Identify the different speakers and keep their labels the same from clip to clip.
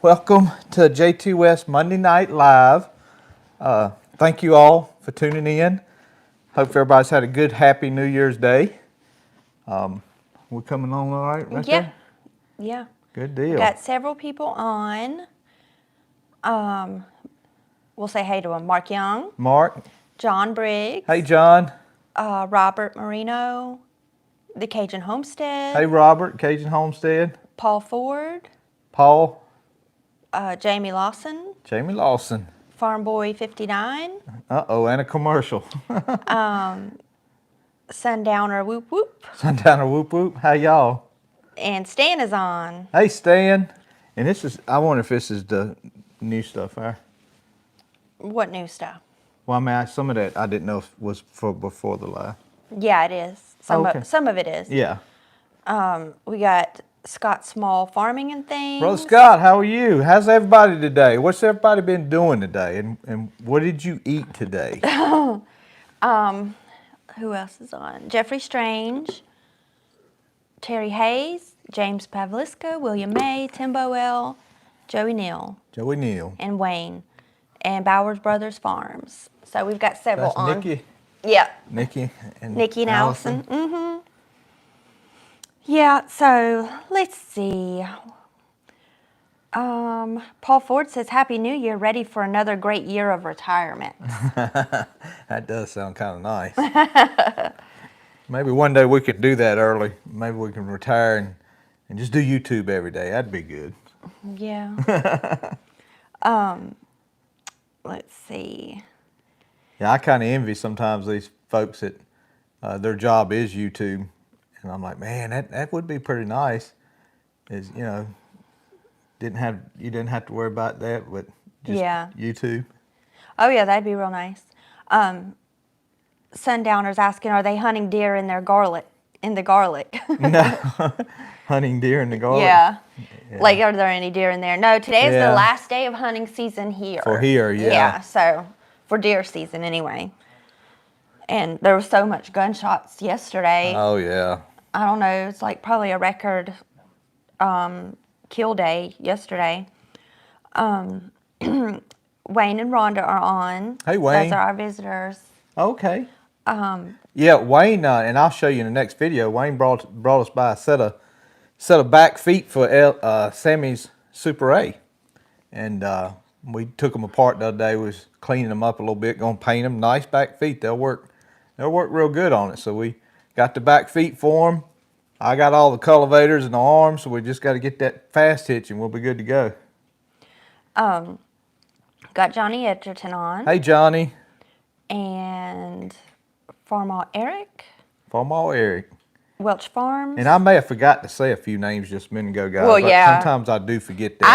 Speaker 1: Welcome to Jtwes Monday Night Live. Thank you all for tuning in. Hope everybody's had a good, happy New Year's Day. We're coming along all right, right there?
Speaker 2: Yeah.
Speaker 1: Good
Speaker 2: We
Speaker 1: deal.
Speaker 2: got several people on. We'll say hey to them. Mark Young,
Speaker 1: Mark.
Speaker 2: John Briggs.
Speaker 1: Hey, John.
Speaker 2: Robert Marino, the Cajun Homestead.
Speaker 1: Hey, Robert, Cajun Homestead.
Speaker 2: Paul Ford.
Speaker 1: Paul.
Speaker 2: Jamie Lawson.
Speaker 1: Jamie Lawson.
Speaker 2: Farm Boy 59.
Speaker 1: Uh-oh, and a commercial.
Speaker 2: Sundowner Whoop Whoop.
Speaker 1: Sundowner Whoop Whoop. How y'all?
Speaker 2: And Stan is on.
Speaker 1: Hey, Stan. And this is, I wonder if this is the new stuff, huh?
Speaker 2: What new stuff?
Speaker 1: Well, I mean, some of that I didn't know if was for before the live.
Speaker 2: Yeah, it is. Some of it is.
Speaker 1: Yeah.
Speaker 2: We got Scott Small Farming and Things.
Speaker 1: Brother Scott, how are you? How's everybody today? What's everybody been doing today? And what did you eat today?
Speaker 2: Who else is on? Jeffrey Strange, Terry Hayes, James Pavliska, William May, Tim Boel, Joey Neal.
Speaker 1: Joey Neal.
Speaker 2: And Wayne. And Bowers Brothers Farms. So we've got several
Speaker 1: That's
Speaker 2: on.
Speaker 1: Nikki.
Speaker 2: Yeah.
Speaker 1: Nikki and
Speaker 2: Allison. Mm-hmm. Yeah, so let's see. Paul Ford says, Happy New Year, ready for another great year of retirement.
Speaker 1: That does sound kind of nice. Maybe one day we could do that early. Maybe we can retire and just do YouTube every day. That'd be good.
Speaker 2: Yeah. Let's see.
Speaker 1: Yeah, I kind of envy sometimes these folks that their job is YouTube. And I'm like, man, that would be pretty nice. Is, you know, you didn't have to worry about that, but just YouTube.
Speaker 2: Oh yeah, that'd be real nice. Sundowner's asking, are they hunting deer in their garlic? In the garlic?
Speaker 1: No, hunting deer in the garlic.
Speaker 2: Yeah. Like, are there any deer in there? No, today is the
Speaker 1: Yeah.
Speaker 2: last day of hunting season here.
Speaker 1: For here, yeah.
Speaker 2: Yeah, so for deer season anyway. And there was so much gunshots yesterday.
Speaker 1: Oh yeah.
Speaker 2: I don't know, it's like probably a record kill day yesterday. Wayne and Rhonda are on.
Speaker 1: Hey, Wayne.
Speaker 2: Those are our visitors.
Speaker 1: Okay. Yeah, Wayne, and I'll show you in the next video. Wayne brought us by a set of back feet for Sammy's Super A, and we took them apart the other day. We was cleaning them up a little bit, gonna paint them. Nice back feet. They'll work real good on it. So we got the back feet for them. I got all the cultivators and the arms, so we just got to get that fast hitch, and we'll be good to go.
Speaker 2: Got Johnny Edgerton on.
Speaker 1: Hey, Johnny.
Speaker 2: And Farmall Eric.
Speaker 1: Farmall Eric.
Speaker 2: Welch Farms.
Speaker 1: And I may have forgot to say a few names just a minute ago, guys.
Speaker 2: Well, yeah.
Speaker 1: Sometimes I do forget that.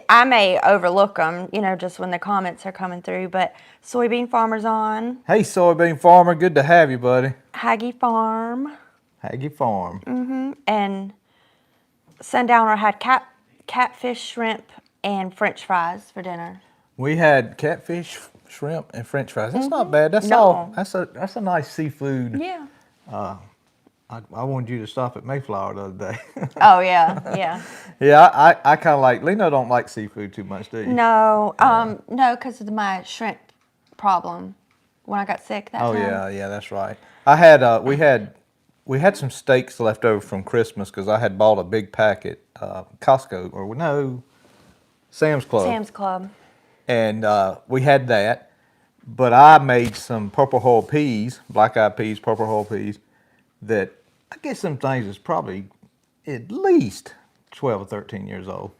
Speaker 2: I may overlook them, you know, just when the comments are coming through. But Soybean Farmer's on.
Speaker 1: Hey, Soybean Farmer. Good to have you, buddy.
Speaker 2: Haggy Farm.
Speaker 1: Haggy Farm.
Speaker 2: Mm-hmm. And Sundowner had catfish, shrimp, and French fries for dinner.
Speaker 1: We had catfish, shrimp, and French fries. That's not bad. That's all. That's a nice seafood.
Speaker 2: Yeah.
Speaker 1: I wanted you to stop at Mayflower the other day.
Speaker 2: Oh yeah, yeah.
Speaker 1: Yeah, I kind of like. Leno don't like seafood too much, do you?
Speaker 2: No, no, because of my shrimp problem when I got sick that time.
Speaker 1: Oh yeah, that's right. I had we had some steaks left over from Christmas because I had bought a big packet, Costco or no, Sam's Club.
Speaker 2: Sam's Club.
Speaker 1: And we had that, but I made some purple hull peas, black-eyed peas, purple hull peas, that I guess some things is probably at least 12 or 13 years old.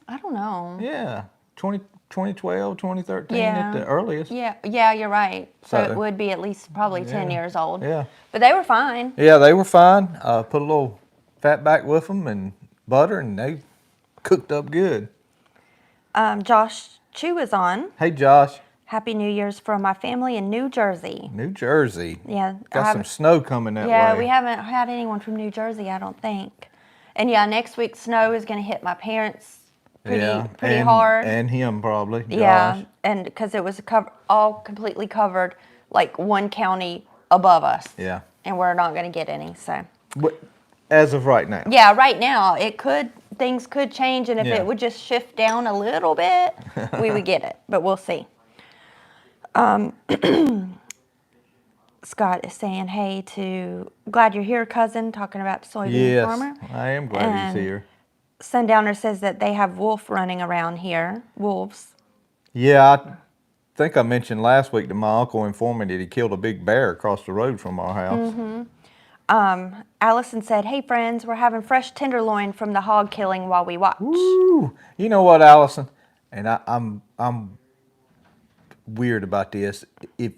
Speaker 2: I don't know.
Speaker 1: Yeah, 2012, 2013 at the earliest.
Speaker 2: Yeah, you're right. So it would be at least probably 10 years old.
Speaker 1: Yeah.
Speaker 2: But they were fine.
Speaker 1: Yeah, they were fine. Put a little fat back with them and butter, and they cooked up good.
Speaker 2: Josh Chu is on.
Speaker 1: Hey, Josh.
Speaker 2: Happy New Year's from my family in New Jersey.
Speaker 1: New Jersey.
Speaker 2: Yeah.
Speaker 1: Got some snow coming that way.
Speaker 2: Yeah, we haven't had anyone from New Jersey, I don't think. And yeah, next week snow is going to hit my parents pretty hard.
Speaker 1: And him probably, Josh.
Speaker 2: Yeah, and because it was all completely covered, like one county above us.
Speaker 1: Yeah.
Speaker 2: And we're not going to get any, so.
Speaker 1: As of right now.
Speaker 2: Yeah, right now it could things could change, and if
Speaker 1: Yeah.
Speaker 2: it would just shift down a little bit, we would get it. But we'll see. Scott is saying, hey, glad you're here, cousin, talking about the soybean
Speaker 1: Yes,
Speaker 2: farmer.
Speaker 1: I am glad
Speaker 2: And
Speaker 1: he's here.
Speaker 2: Sundowner says that they have wolf running around here. Wolves.
Speaker 1: Yeah, I think I mentioned last week that my uncle informed me that he killed a big bear across the road from our house.
Speaker 2: Allison said, hey, friends, we're having fresh tenderloin from the hog killing while we watch.
Speaker 1: Woo! You know what, Allison? And I'm weird about this. If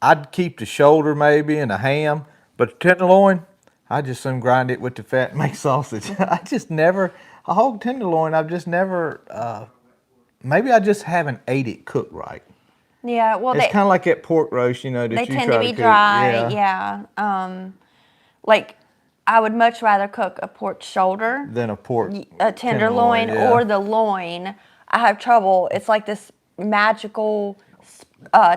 Speaker 1: I'd keep the shoulder maybe and a ham, but the tenderloin, I just soon grind it with the fat and make sausage. I just never a hog tenderloin. I've just never. Maybe I just haven't ate it cooked right.
Speaker 2: Yeah, well,
Speaker 1: It's kind of like that pork roast, you know, that
Speaker 2: they
Speaker 1: you
Speaker 2: tend
Speaker 1: try
Speaker 2: to be
Speaker 1: cook.
Speaker 2: dry. Yeah. Like, I would much rather cook a pork shoulder,
Speaker 1: Than a pork
Speaker 2: a tenderloin,
Speaker 1: yeah.
Speaker 2: or the loin. I have trouble. It's like this magical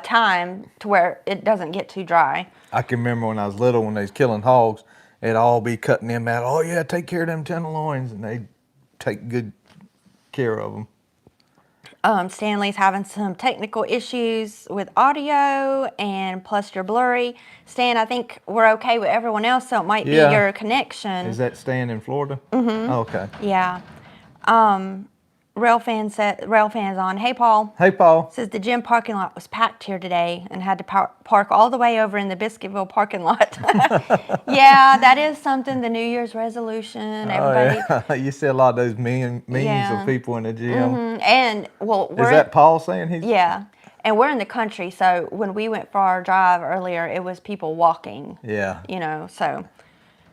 Speaker 2: time to where it doesn't get too dry.
Speaker 1: I can remember when I was little, when they was killing hogs, they'd all be cutting them out. Oh yeah, take care of them tenderloins, and they take good care of them.
Speaker 2: Stanley's having some technical issues with audio, and plus you're blurry. Stan, I think we're okay with everyone else, so it might be your connection.
Speaker 1: Is that Stan in Florida? Mm-hmm. Oh, okay.
Speaker 2: Yeah. Rail fans on. Hey, Paul.
Speaker 1: Hey, Paul.
Speaker 2: Says the gym parking lot was packed here today and had to park all the way over in the Biscuitville parking lot. Yeah, that is something, the New Year's resolution. Everybody.
Speaker 1: Oh, yeah. You see a lot of those memes
Speaker 2: Yeah.
Speaker 1: of people in the gym.
Speaker 2: Mm-hmm. And, well,
Speaker 1: Is that Paul saying he's?
Speaker 2: Yeah. And we're in the country, so when we went for our drive earlier, it was people walking.
Speaker 1: Yeah.
Speaker 2: You know, so.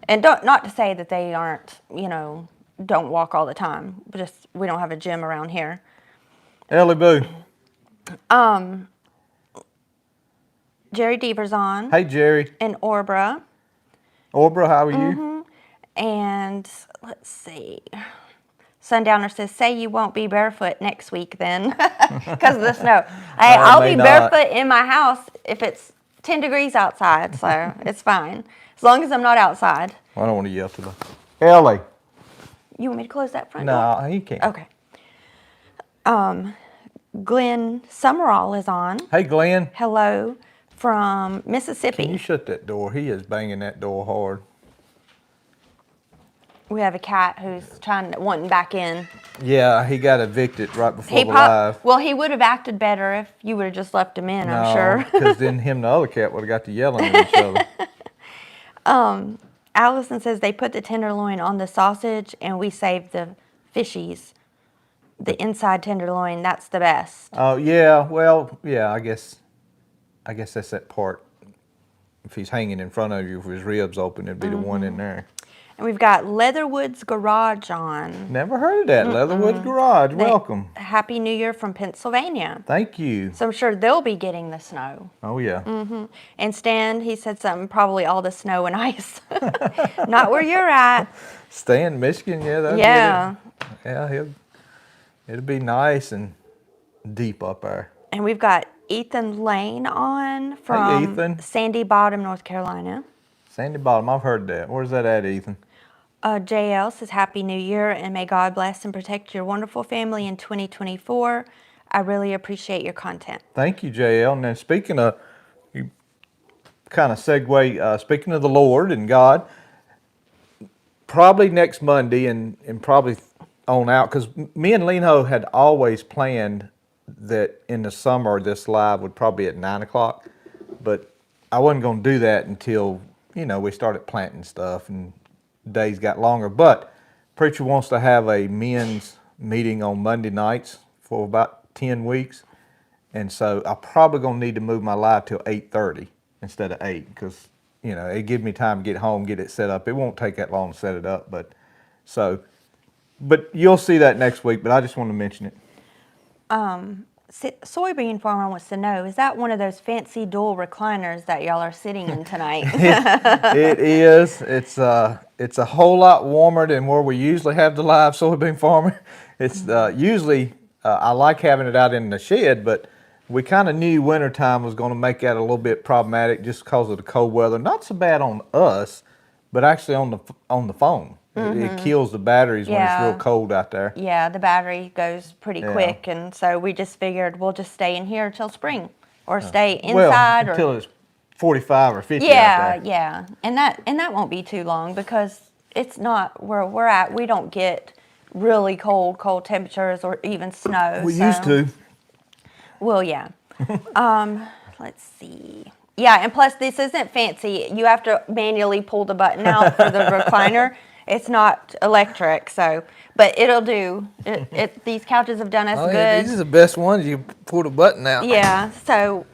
Speaker 2: And not to say that they aren't, you know, don't walk all the time. Just we don't have a gym around here.
Speaker 1: Ellie Boo.
Speaker 2: Jerry Deaver's on.
Speaker 1: Hey, Jerry.
Speaker 2: And Orbra.
Speaker 1: Orbra, how are you?
Speaker 2: And let's see. Sundowner says, say you won't be barefoot next week then because of the snow. Hey, I'll be barefoot in my house if it's 10 degrees outside, so it's fine. As long as I'm not outside.
Speaker 1: I don't want to yell to the Ellie.
Speaker 2: You want me to close that front door?
Speaker 1: No, he can't.
Speaker 2: Okay. Glenn Summerall is on.
Speaker 1: Hey, Glenn.
Speaker 2: Hello from Mississippi.
Speaker 1: Can you shut that door? He is banging that door hard.
Speaker 2: We have a cat who's wanting back in.
Speaker 1: Yeah, he got evicted right before the live.
Speaker 2: Well, he would have acted better if you would have just left him in, I'm sure.
Speaker 1: Because then him and the other cat would have got to yelling at each other.
Speaker 2: Allison says they put the tenderloin on the sausage and we save the fishies. The inside tenderloin, that's the best.
Speaker 1: Oh, yeah. Well, yeah, I guess that's that part. If he's hanging in front of you, if his ribs open, it'd be the one in there.
Speaker 2: And we've got Leatherwood's Garage on.
Speaker 1: Never heard of that. Leatherwood's Garage. Welcome.
Speaker 2: Happy New Year from Pennsylvania.
Speaker 1: Thank you.
Speaker 2: So I'm sure they'll be getting the snow.
Speaker 1: Oh, yeah.
Speaker 2: And Stan, he said something, probably all the snow and ice. Not where you're at.
Speaker 1: Stan, Michigan, yeah. That'll
Speaker 2: Yeah.
Speaker 1: Yeah, it'll be nice and deep up there.
Speaker 2: And we've got Ethan Lane on from
Speaker 1: Ethan.
Speaker 2: Sandy Bottom, North Carolina.
Speaker 1: Sandy Bottom, I've heard that. Where's that at, Ethan?
Speaker 2: JL says, Happy New Year, and may God bless and protect your wonderful family in 2024. I really appreciate your content.
Speaker 1: Thank you, JL. And then speaking of, you kind of segue, speaking of the Lord and God, probably next Monday and probably on out, because me and Lino had always planned that in the summer this live would probably be at 9 o'clock, but I wasn't going to do that until, you know, we started planting stuff and days got longer. But preacher wants to have a men's meeting on Monday nights for about 10 weeks. And so I'm probably going to need to move my live till 8:30 instead of 8, because, you know, it gives me time to get home, get it set up. It won't take that long to set it up. But you'll see that next week, but I just want to mention it.
Speaker 2: Soybean farmer wants to know, is that one of those fancy dual recliners that y'all are sitting in tonight?
Speaker 1: It is. It's a whole lot warmer than where we usually have the live soybean farmer. It's usually, I like having it out in the shed, but we kind of knew wintertime was going to make that a little bit problematic just because of the cold weather. Not so bad on us, but actually on the phone. It kills the batteries when it's real cold out there.
Speaker 2: Yeah, the battery goes pretty quick, and so we just figured we'll just stay in here till spring, or stay inside,
Speaker 1: until it's 45 or 50 out there.
Speaker 2: Yeah, and that won't be too long because it's not where we're at. We don't get really cold temperatures or even snow.
Speaker 1: We used to.
Speaker 2: Well, yeah. Let's see. Yeah, and plus this isn't fancy. You have to manually pull the button out for the recliner. It's not electric, so, but it'll do. These couches have done us good.
Speaker 1: Yeah, these are the best ones. You pull the button out.
Speaker 2: Yeah, so,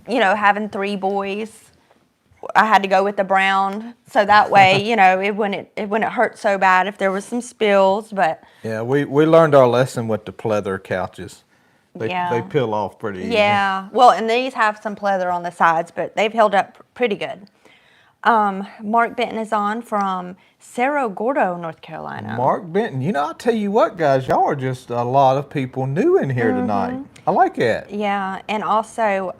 Speaker 2: you know, having 3 boys, I had to go with the brown, so that way, you know, it wouldn't hurt so bad if there was some spills. But
Speaker 1: yeah, we learned our lesson with the pleather couches. They peel off pretty easy.
Speaker 2: Yeah, well, and these have some pleather on the sides, but they've held up pretty good. Mark Benton is on from Cerro Gordo, North Carolina.
Speaker 1: Mark Benton, you know, I'll tell you what, guys, y'all are just a lot of people new in here tonight. I like that.
Speaker 2: Yeah, and also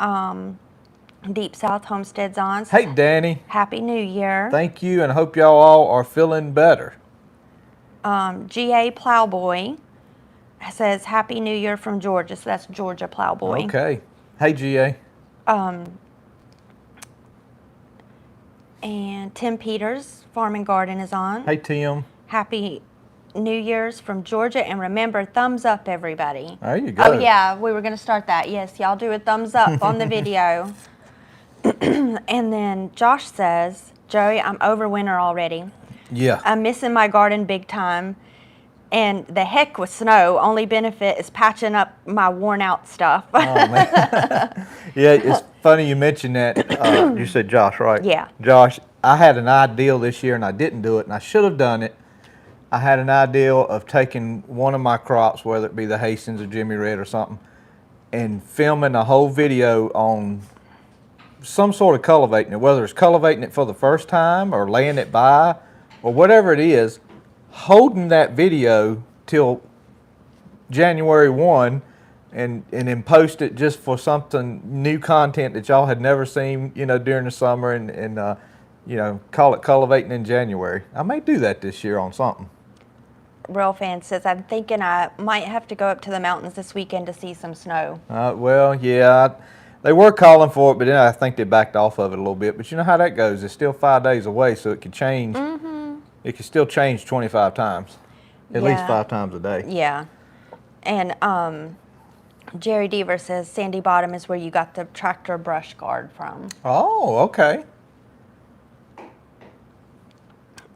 Speaker 2: Deep South Homestead's on.
Speaker 1: Hey, Danny.
Speaker 2: Happy New Year.
Speaker 1: Thank you, and I hope y'all all are feeling better.
Speaker 2: G.A. Plowboy says Happy New Year from Georgia, so that's Georgia Plowboy.
Speaker 1: Okay. Hey, G.A.
Speaker 2: And Tim Peters, Farm and Garden, is on.
Speaker 1: Hey, Tim.
Speaker 2: Happy New Year's from Georgia. And remember, thumbs up, everybody.
Speaker 1: There you go.
Speaker 2: Oh, yeah, we were going to start that. Yes, y'all do a thumbs up on the video. And then Josh says, Joey, I'm over winter already.
Speaker 1: Yeah.
Speaker 2: I'm missing my garden big time. And the heck with snow, only benefit is patching up my worn out stuff.
Speaker 1: Oh, man. Yeah, it's funny you mentioned that. You said Josh, right?
Speaker 2: Yeah.
Speaker 1: Josh, I had an ideal this year and I didn't do it, and I should have done it. I had an ideal of taking one of my crops, whether it be the Hastings or Jimmy Red or something, and filming a whole video on some sort of cultivating it, whether it's cultivating it for the first time or laying it by or whatever it is. Holding that video till January 1 and then post it just for something new content that y'all had never seen, you know, during the summer and you know, call it cultivating in January. I may do that this year on something.
Speaker 2: Real Fan says, I'm thinking I might have to go up to the mountains this weekend to see some snow.
Speaker 1: Well, yeah, they were calling for it, but then I think they backed off of it a little bit. But you know how that goes. It's still 5 days away, so it could change. It can still change 25 times, at least 5 times a day.
Speaker 2: Yeah. And Jerry Deaver says Sandy Bottom is where you got the tractor brush guard from.
Speaker 1: Oh, okay.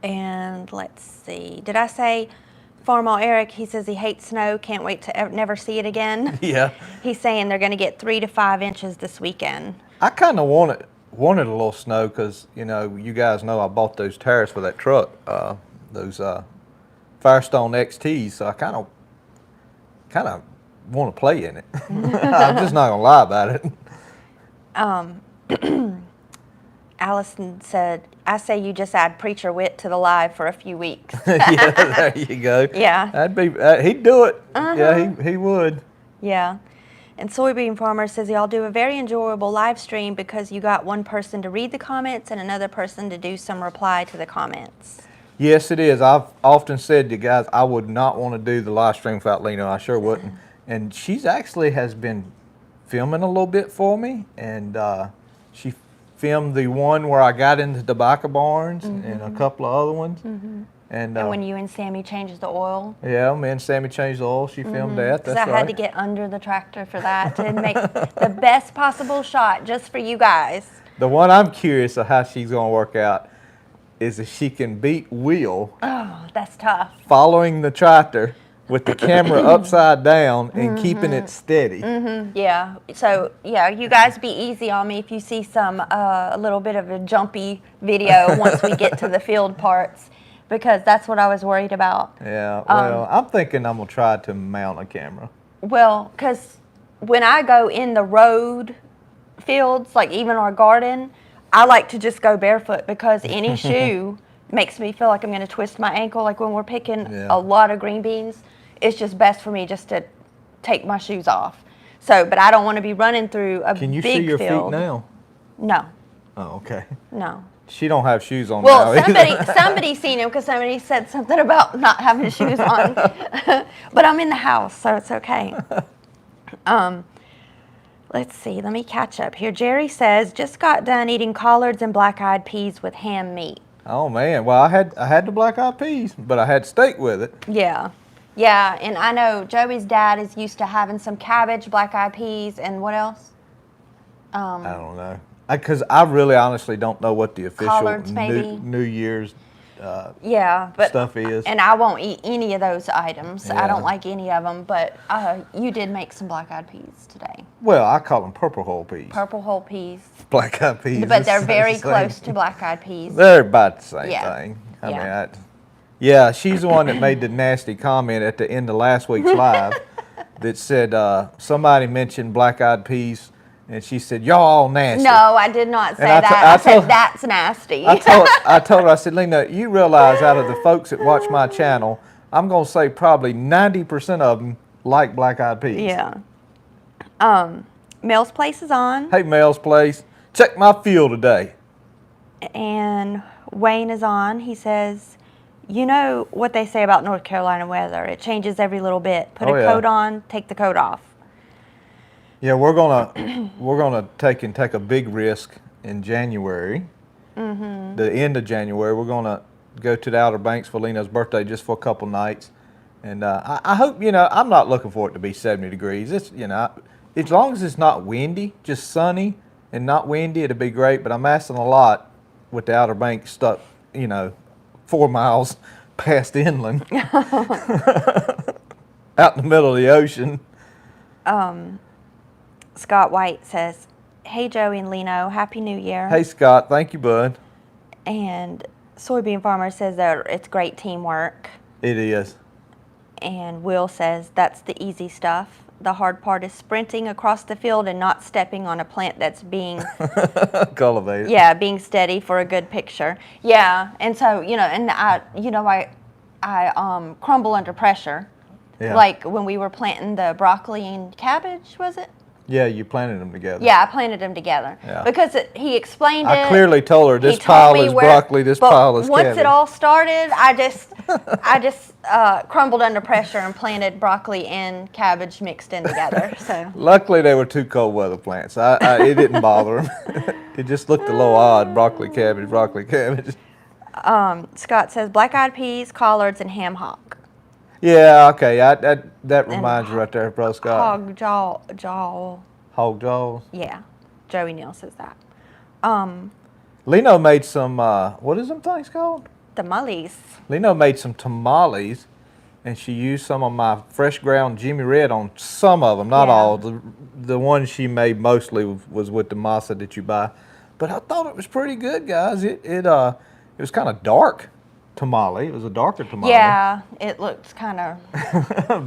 Speaker 2: And let's see. Did I say Farmall Eric? He says he hates snow. Can't wait to never see it again.
Speaker 1: Yeah.
Speaker 2: He's saying they're going to get 3 to 5 inches this weekend.
Speaker 1: I kind of wanted a little snow because, you know, you guys know I bought those tires for that truck, those Firestone XTs, so I kind of want to play in it. I'm just not going to lie about it.
Speaker 2: Allison said, I say you just add Preacher Wit to the live for a few weeks.
Speaker 1: Yeah, there you go.
Speaker 2: Yeah.
Speaker 1: That'd be, he'd do it. Yeah, he would.
Speaker 2: Yeah. And Soybean Farmer says y'all do a very enjoyable live stream because you got one person to read the comments and another person to do some reply to the comments.
Speaker 1: Yes, it is. I've often said to guys, I would not want to do the live stream without Lena. I sure wouldn't. And she's actually has been filming a little bit for me, and she filmed the one where I got into tobacco barns and a couple of other ones. And
Speaker 2: when you and Sammy changed the oil.
Speaker 1: Yeah, me and Sammy changed the oil. She filmed that. That's
Speaker 2: right. I had to get under the tractor for that to make the best possible shot just for you guys.
Speaker 1: The one I'm curious of how she's going to work out is if she can beat Will.
Speaker 2: Oh, that's tough.
Speaker 1: Following the tractor with the camera upside down and keeping it steady.
Speaker 2: Yeah. So, yeah, you guys be easy on me if you see some a little bit of a jumpy video once we get to the field parts, because that's what I was worried about.
Speaker 1: Yeah, well, I'm thinking I'm going to try to mount a camera.
Speaker 2: Well, because when I go in the road fields, like even our garden, I like to just go barefoot because any shoe makes me feel like I'm going to twist my ankle. Like when we're picking a lot of green beans, it's just best for me just to take my shoes off. So, but I don't want to be running through a big field.
Speaker 1: Can you see your feet now?
Speaker 2: No.
Speaker 1: Oh, okay.
Speaker 2: No.
Speaker 1: She don't have shoes on
Speaker 2: Well,
Speaker 1: now either.
Speaker 2: somebody seen him because somebody said something about not having shoes on. But I'm in the house, so it's okay. Let's see. Let me catch up here. Jerry says, just got done eating collards and black-eyed peas with ham meat.
Speaker 1: Oh man, well I had the black-eyed peas, but I had steak with it.
Speaker 2: Yeah. Yeah, and I know Joey's dad is used to having some cabbage, black-eyed peas, and what else?
Speaker 1: I don't know. Because I really honestly don't know what the official
Speaker 2: Collards, maybe?
Speaker 1: New Year's
Speaker 2: but
Speaker 1: stuff is.
Speaker 2: And I won't eat any of those items. I
Speaker 1: Yeah.
Speaker 2: don't like any of them, but you did make some black-eyed peas today.
Speaker 1: Well, I call them purple whole peas.
Speaker 2: Purple whole peas.
Speaker 1: Black-eyed peas.
Speaker 2: But they're very
Speaker 1: It's the
Speaker 2: close
Speaker 1: same.
Speaker 2: to black-eyed peas.
Speaker 1: They're about the same
Speaker 2: Yeah.
Speaker 1: thing.
Speaker 2: Yeah.
Speaker 1: Yeah, she's the one that made the nasty comment at the end of last week's live that said somebody mentioned black-eyed peas, and she said, y'all all nasty.
Speaker 2: No, I did not say
Speaker 1: And
Speaker 2: that. I said that's nasty.
Speaker 1: I told her, I said, Lena, you realize out of the folks that watch my channel, I'm going to say probably 90% of them like black-eyed peas.
Speaker 2: Yeah. Mel's Place is on.
Speaker 1: Hey, Mel's Place, check my fuel today.
Speaker 2: And Wayne is on. He says, you know what they say about North Carolina weather. It changes every little bit. Put a coat on, take the coat off.
Speaker 1: Yeah, we're gonna take a big risk in January. Mm-hmm. The end of January, we're gonna go to the Outer Banks for Lena's birthday just for a couple nights, and I hope I'm not looking for it to be 70 degrees. It's as long as it's not windy, just sunny and not windy, it'll be great. But I'm asking a lot with the Outer Banks stuck 4 miles past inland, out in the middle of the ocean.
Speaker 2: Scott White says, hey, Joey and Leno, Happy New Year.
Speaker 1: Hey, Scott, thank you, bud.
Speaker 2: And Soybean Farmer says that it's great teamwork.
Speaker 1: It is.
Speaker 2: And Will says, that's the easy stuff. The hard part is sprinting across the field and not stepping on a plant that's being
Speaker 1: cultivated.
Speaker 2: Yeah, being steady for a good picture. Yeah, and so and I crumble under pressure.
Speaker 1: Yeah.
Speaker 2: Like when we were planting the broccoli and cabbage, was it?
Speaker 1: Yeah, you planted them together.
Speaker 2: Yeah, I planted them together.
Speaker 1: Yeah.
Speaker 2: Because he explained it.
Speaker 1: I clearly told her this
Speaker 2: He told
Speaker 1: pile
Speaker 2: me
Speaker 1: is
Speaker 2: where-
Speaker 1: broccoli, this
Speaker 2: but
Speaker 1: pile is
Speaker 2: once
Speaker 1: cabbage.
Speaker 2: it all started, I just crumbled under pressure and planted broccoli and cabbage mixed in together. So
Speaker 1: Luckily, they were two cold weather plants. It didn't bother them. It just looked a little odd, broccoli, cabbage, broccoli, cabbage.
Speaker 2: Scott says black-eyed peas, collards, and ham hock.
Speaker 1: Yeah, okay. That reminds you right there, bro, Scott.
Speaker 2: Hog jaw.
Speaker 1: Hog jaws.
Speaker 2: Yeah, Joey Neal says that.
Speaker 1: Leno made some, what is them things called?
Speaker 2: Tamales.
Speaker 1: Leno made some tamales, and she used some of my fresh ground Jimmy Red on some of them, not
Speaker 2: Yeah.
Speaker 1: all. The ones she made mostly was with the masa that you buy. But I thought it was pretty good, guys. It was kind of dark tamale. It was a darker tamale.
Speaker 2: Yeah, it looked kind of.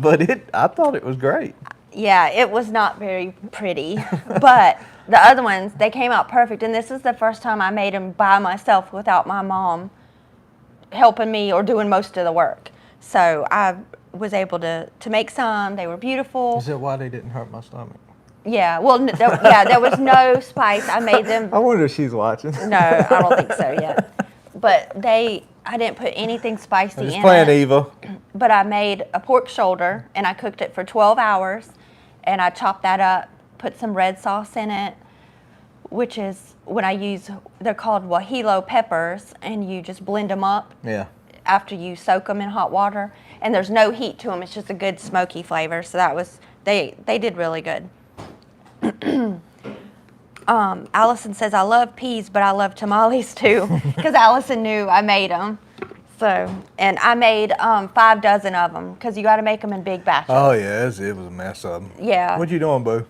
Speaker 1: But I thought it was great.
Speaker 2: Yeah, it was not very pretty, but the other ones, they came out perfect. And this is the first time I made them by myself without my mom helping me or doing most of the work. So I was able to make some. They were beautiful.
Speaker 1: Is that why they didn't hurt my stomach?
Speaker 2: Yeah, well, there was no spice. I made them.
Speaker 1: I wonder if she's watching.
Speaker 2: No, I don't think so yet. But I didn't put anything spicy
Speaker 1: I'm just
Speaker 2: in
Speaker 1: playing
Speaker 2: it.
Speaker 1: Eva.
Speaker 2: But I made a pork shoulder, and I cooked it for 12 hours, and I chopped that up, put some red sauce in it, which is when I use, they're called guajillo peppers, and you just blend them up
Speaker 1: Yeah.
Speaker 2: after you soak them in hot water, and there's no heat to them. It's just a good smoky flavor. So that was, they did really good. Allison says, I love peas, but I love tamales too, because Allison knew I made them. So, and I made 5 dozen of them, because you got to make them in big batches.
Speaker 1: Oh, yeah, it was a mess of them.
Speaker 2: Yeah.
Speaker 1: What you doing, boo?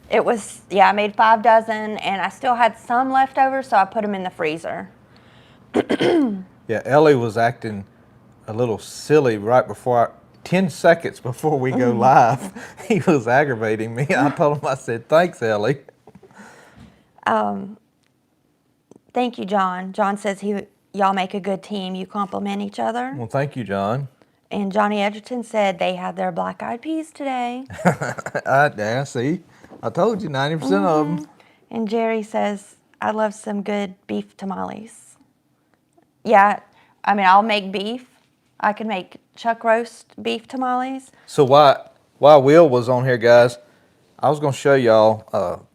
Speaker 2: It was, I made 5 dozen, and I still had some left over, so I put them in the freezer.
Speaker 1: Yeah, Ellie was acting a little silly right before 10 seconds before we go live. He was aggravating me. I told him, I said, thanks, Ellie.
Speaker 2: Thank you, John. John says y'all make a good team. You compliment each other.
Speaker 1: Well, thank you, John.
Speaker 2: And Johnny Edgerton said they had their black-eyed peas today.
Speaker 1: Yeah, see, I told you 90% of them.
Speaker 2: And Jerry says, I love some good beef tamales. Yeah, I mean, I'll make beef. I can make chuck roast beef tamales.
Speaker 1: So while Will was on here, guys, I was going to show y'all.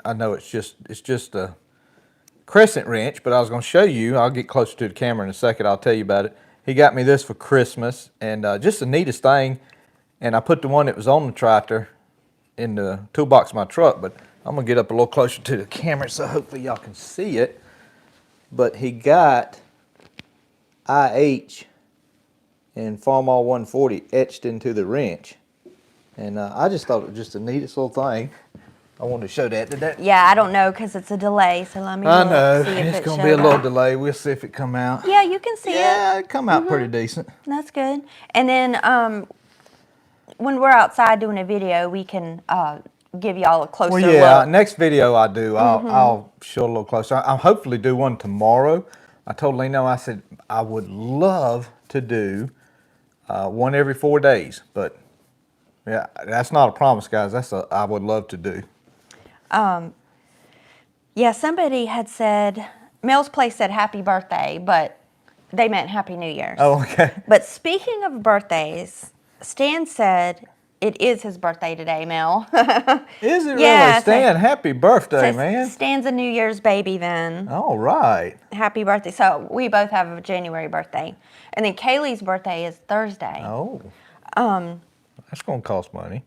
Speaker 1: I know it's just a crescent wrench, but I was going to show you. I'll get closer to the camera in a second. I'll tell you about it. He got me this for Christmas, and just the neatest thing. And I put the one that was on the tractor in the toolbox of my truck, but I'm gonna get up a little closer to the camera so hopefully y'all can see it. But he got IH and Farmall 140 etched into the wrench, and I just thought it was just the neatest little thing. I wanted to show that. Did that?
Speaker 2: Yeah, I don't know because it's a delay, so let me
Speaker 1: I
Speaker 2: look,
Speaker 1: know
Speaker 2: see if
Speaker 1: it's
Speaker 2: it
Speaker 1: gonna be a
Speaker 2: showed
Speaker 1: little
Speaker 2: up.
Speaker 1: delay. We'll see if it come out.
Speaker 2: Yeah, you can see it.
Speaker 1: Yeah, it come out pretty decent.
Speaker 2: That's good. And then when we're outside doing a video, we can give y'all a closer
Speaker 1: Well, yeah,
Speaker 2: look.
Speaker 1: next video I do, I'll show a little closer. I'll hopefully do one tomorrow. I told Lino, I said I would love to do one every 4 days, but yeah, that's not a promise, guys. I would love to do.
Speaker 2: Yeah, somebody had said, Mel's Place said happy birthday, but they meant Happy New Year's.
Speaker 1: Oh, okay.
Speaker 2: But speaking of birthdays, Stan said it is his birthday today, Mel.
Speaker 1: Is it
Speaker 2: Yeah,
Speaker 1: really, Stan? Happy birthday, man.
Speaker 2: Stan's a New Year's baby then.
Speaker 1: All right.
Speaker 2: Happy birthday. So we both have a January birthday. And then Kaylee's birthday is Thursday.
Speaker 1: Oh. That's going to cost money.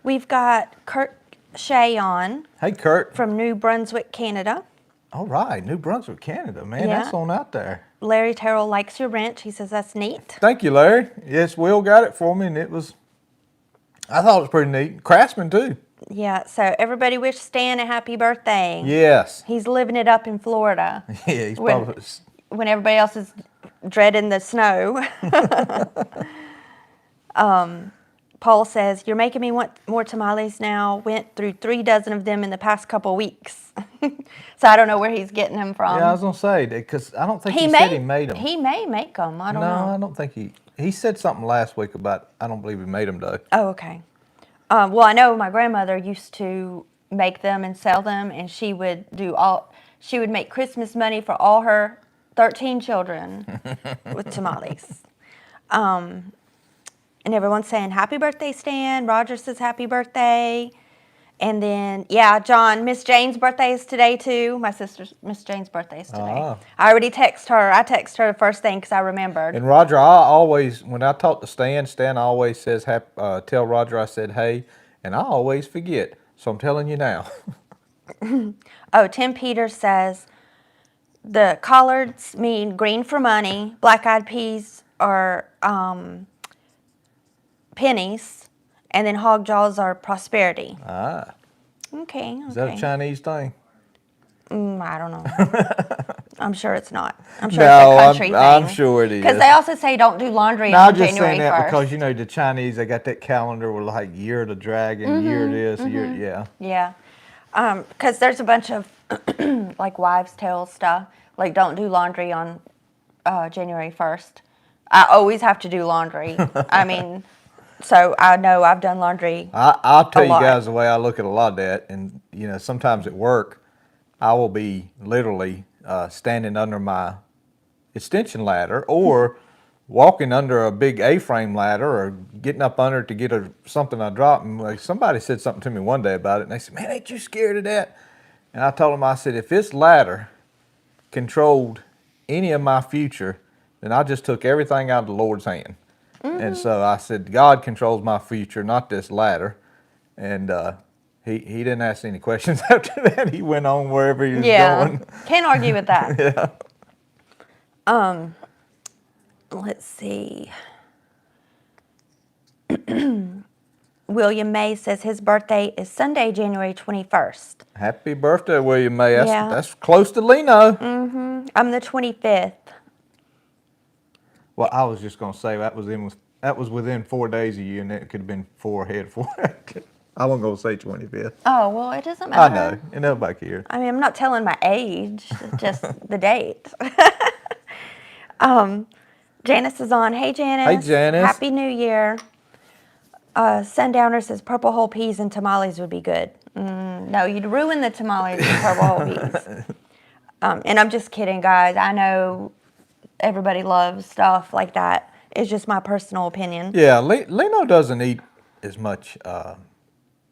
Speaker 2: We've got Kurt Shea on
Speaker 1: Hey, Kurt.
Speaker 2: from New Brunswick, Canada.
Speaker 1: All right, New Brunswick, Canada, man.
Speaker 2: Yeah.
Speaker 1: That's on out there.
Speaker 2: Larry Terrell likes your wrench. He says that's neat.
Speaker 1: Thank you, Larry. Yes, Will got it for me, and I thought it was pretty neat. Craftsman, too.
Speaker 2: Yeah, so everybody wish Stan a happy birthday.
Speaker 1: Yes.
Speaker 2: He's living it up in Florida.
Speaker 1: Yeah, he's
Speaker 2: when,
Speaker 1: probably...
Speaker 2: when everybody else is dreading the snow. Paul says, you're making me want more tamales now. Went through 3 dozen of them in the past couple weeks. So I don't know where he's getting them from.
Speaker 1: Yeah, I was going to say, because I don't think he said he made them.
Speaker 2: He may make them. I don't know.
Speaker 1: No, I don't think he said something last week about, I don't believe he made them, though.
Speaker 2: Oh, okay. Well, I know my grandmother used to make them and sell them, and she would make Christmas money for all her 13 children with tamales. And everyone's saying, happy birthday, Stan. Roger says happy birthday. And then, yeah, John, Miss Jane's birthday is today, too. My sister's, Miss Jane's birthday is today. I already text her. I text her the first thing because I remembered.
Speaker 1: And Roger, I always, when I talk to Stan always says, tell Roger I said hey, and I always forget. So I'm telling you now.
Speaker 2: Oh, Tim Peters says, the collards mean green for money. Black-eyed peas are pennies, and then hog jaws are prosperity.
Speaker 1: Ah.
Speaker 2: Okay.
Speaker 1: Is that a Chinese thing?
Speaker 2: I don't know. I'm sure it's not. I'm sure
Speaker 1: No,
Speaker 2: it's a country thing.
Speaker 1: I'm sure it is.
Speaker 2: Because they also say don't do laundry
Speaker 1: No,
Speaker 2: on
Speaker 1: I'm just
Speaker 2: January
Speaker 1: saying that
Speaker 2: 1st.
Speaker 1: because, you know, the Chinese, they got that calendar with like year of the dragon, year this, year, yeah.
Speaker 2: Yeah. Because there's a bunch of like wives' tale stuff. Like don't do laundry on January 1st. I always have to do laundry. I mean... So I know I've done laundry.
Speaker 1: I'll tell you guys the way I look at a lot of that, and you know, sometimes at work, I will be literally standing under my extension ladder or walking under a big A-frame ladder or getting up under it to get something I dropped. And like, somebody said something to me one day about it, and they said, "Man, ain't you scared of that?" And I told them, I said, if this ladder controlled any of my future, then I just took everything out of the Lord's hand. And so I said, God controls my future, not this ladder. And he didn't ask any questions after that. He went on wherever he was going.
Speaker 2: Can't argue with that.
Speaker 1: Yeah.
Speaker 2: Let's see. William May says his birthday is Sunday, January 21st.
Speaker 1: Happy birthday, William May.
Speaker 2: Yeah.
Speaker 1: That's close to Lino.
Speaker 2: I'm the 25th.
Speaker 1: Well, I was just going to say that was within 4 days of you, and it could have been 4 ahead, 4 after. I wasn't going to say 25th.
Speaker 2: Oh, well, it doesn't matter.
Speaker 1: I know. And nobody cares.
Speaker 2: I mean, I'm not telling my age, just the date. Janice is on. Hey, Janice.
Speaker 1: Hey, Janice.
Speaker 2: Happy New Year. Sundowner says purple whole peas and tamales would be good. No, you'd ruin the tamales with purple whole beans. And I'm just kidding, guys. I know everybody loves stuff like that. It's just my personal opinion.
Speaker 1: Yeah, Leno doesn't eat as much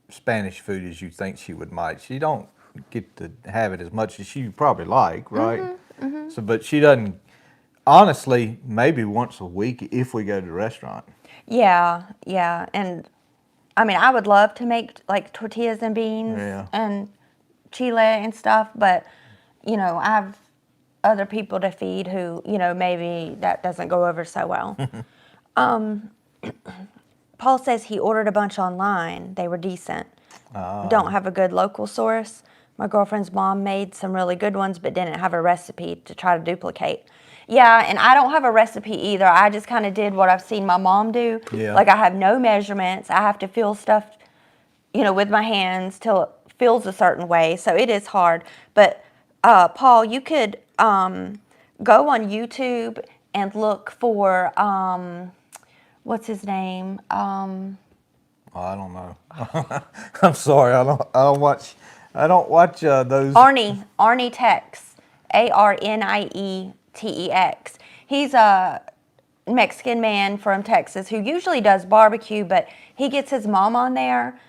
Speaker 1: Spanish food as you think she might. She don't get to have it as much as she probably like, right? So, but she doesn't. Honestly, maybe once a week if we go to the restaurant.
Speaker 2: Yeah, and I mean, I would love to make like tortillas and beans and chile and stuff, but I have other people to feed who, maybe that doesn't go over so well. Paul says he ordered a bunch online. They were decent. Don't have a good local source. My girlfriend's mom made some really good ones, but didn't have a recipe to try to duplicate. Yeah, and I don't have a recipe either. I just kind of did what I've seen my mom do.
Speaker 1: Yeah.
Speaker 2: Like I have no measurements. I have to feel stuff, with my hands till it feels a certain way. So it is hard. But Paul, you could go on YouTube and look for what's his name?
Speaker 1: I don't know. I'm sorry. I don't watch those.
Speaker 2: Arnie Tex, ARNIETEX. He's a Mexican man from Texas who usually does barbecue, but he gets his mom on there,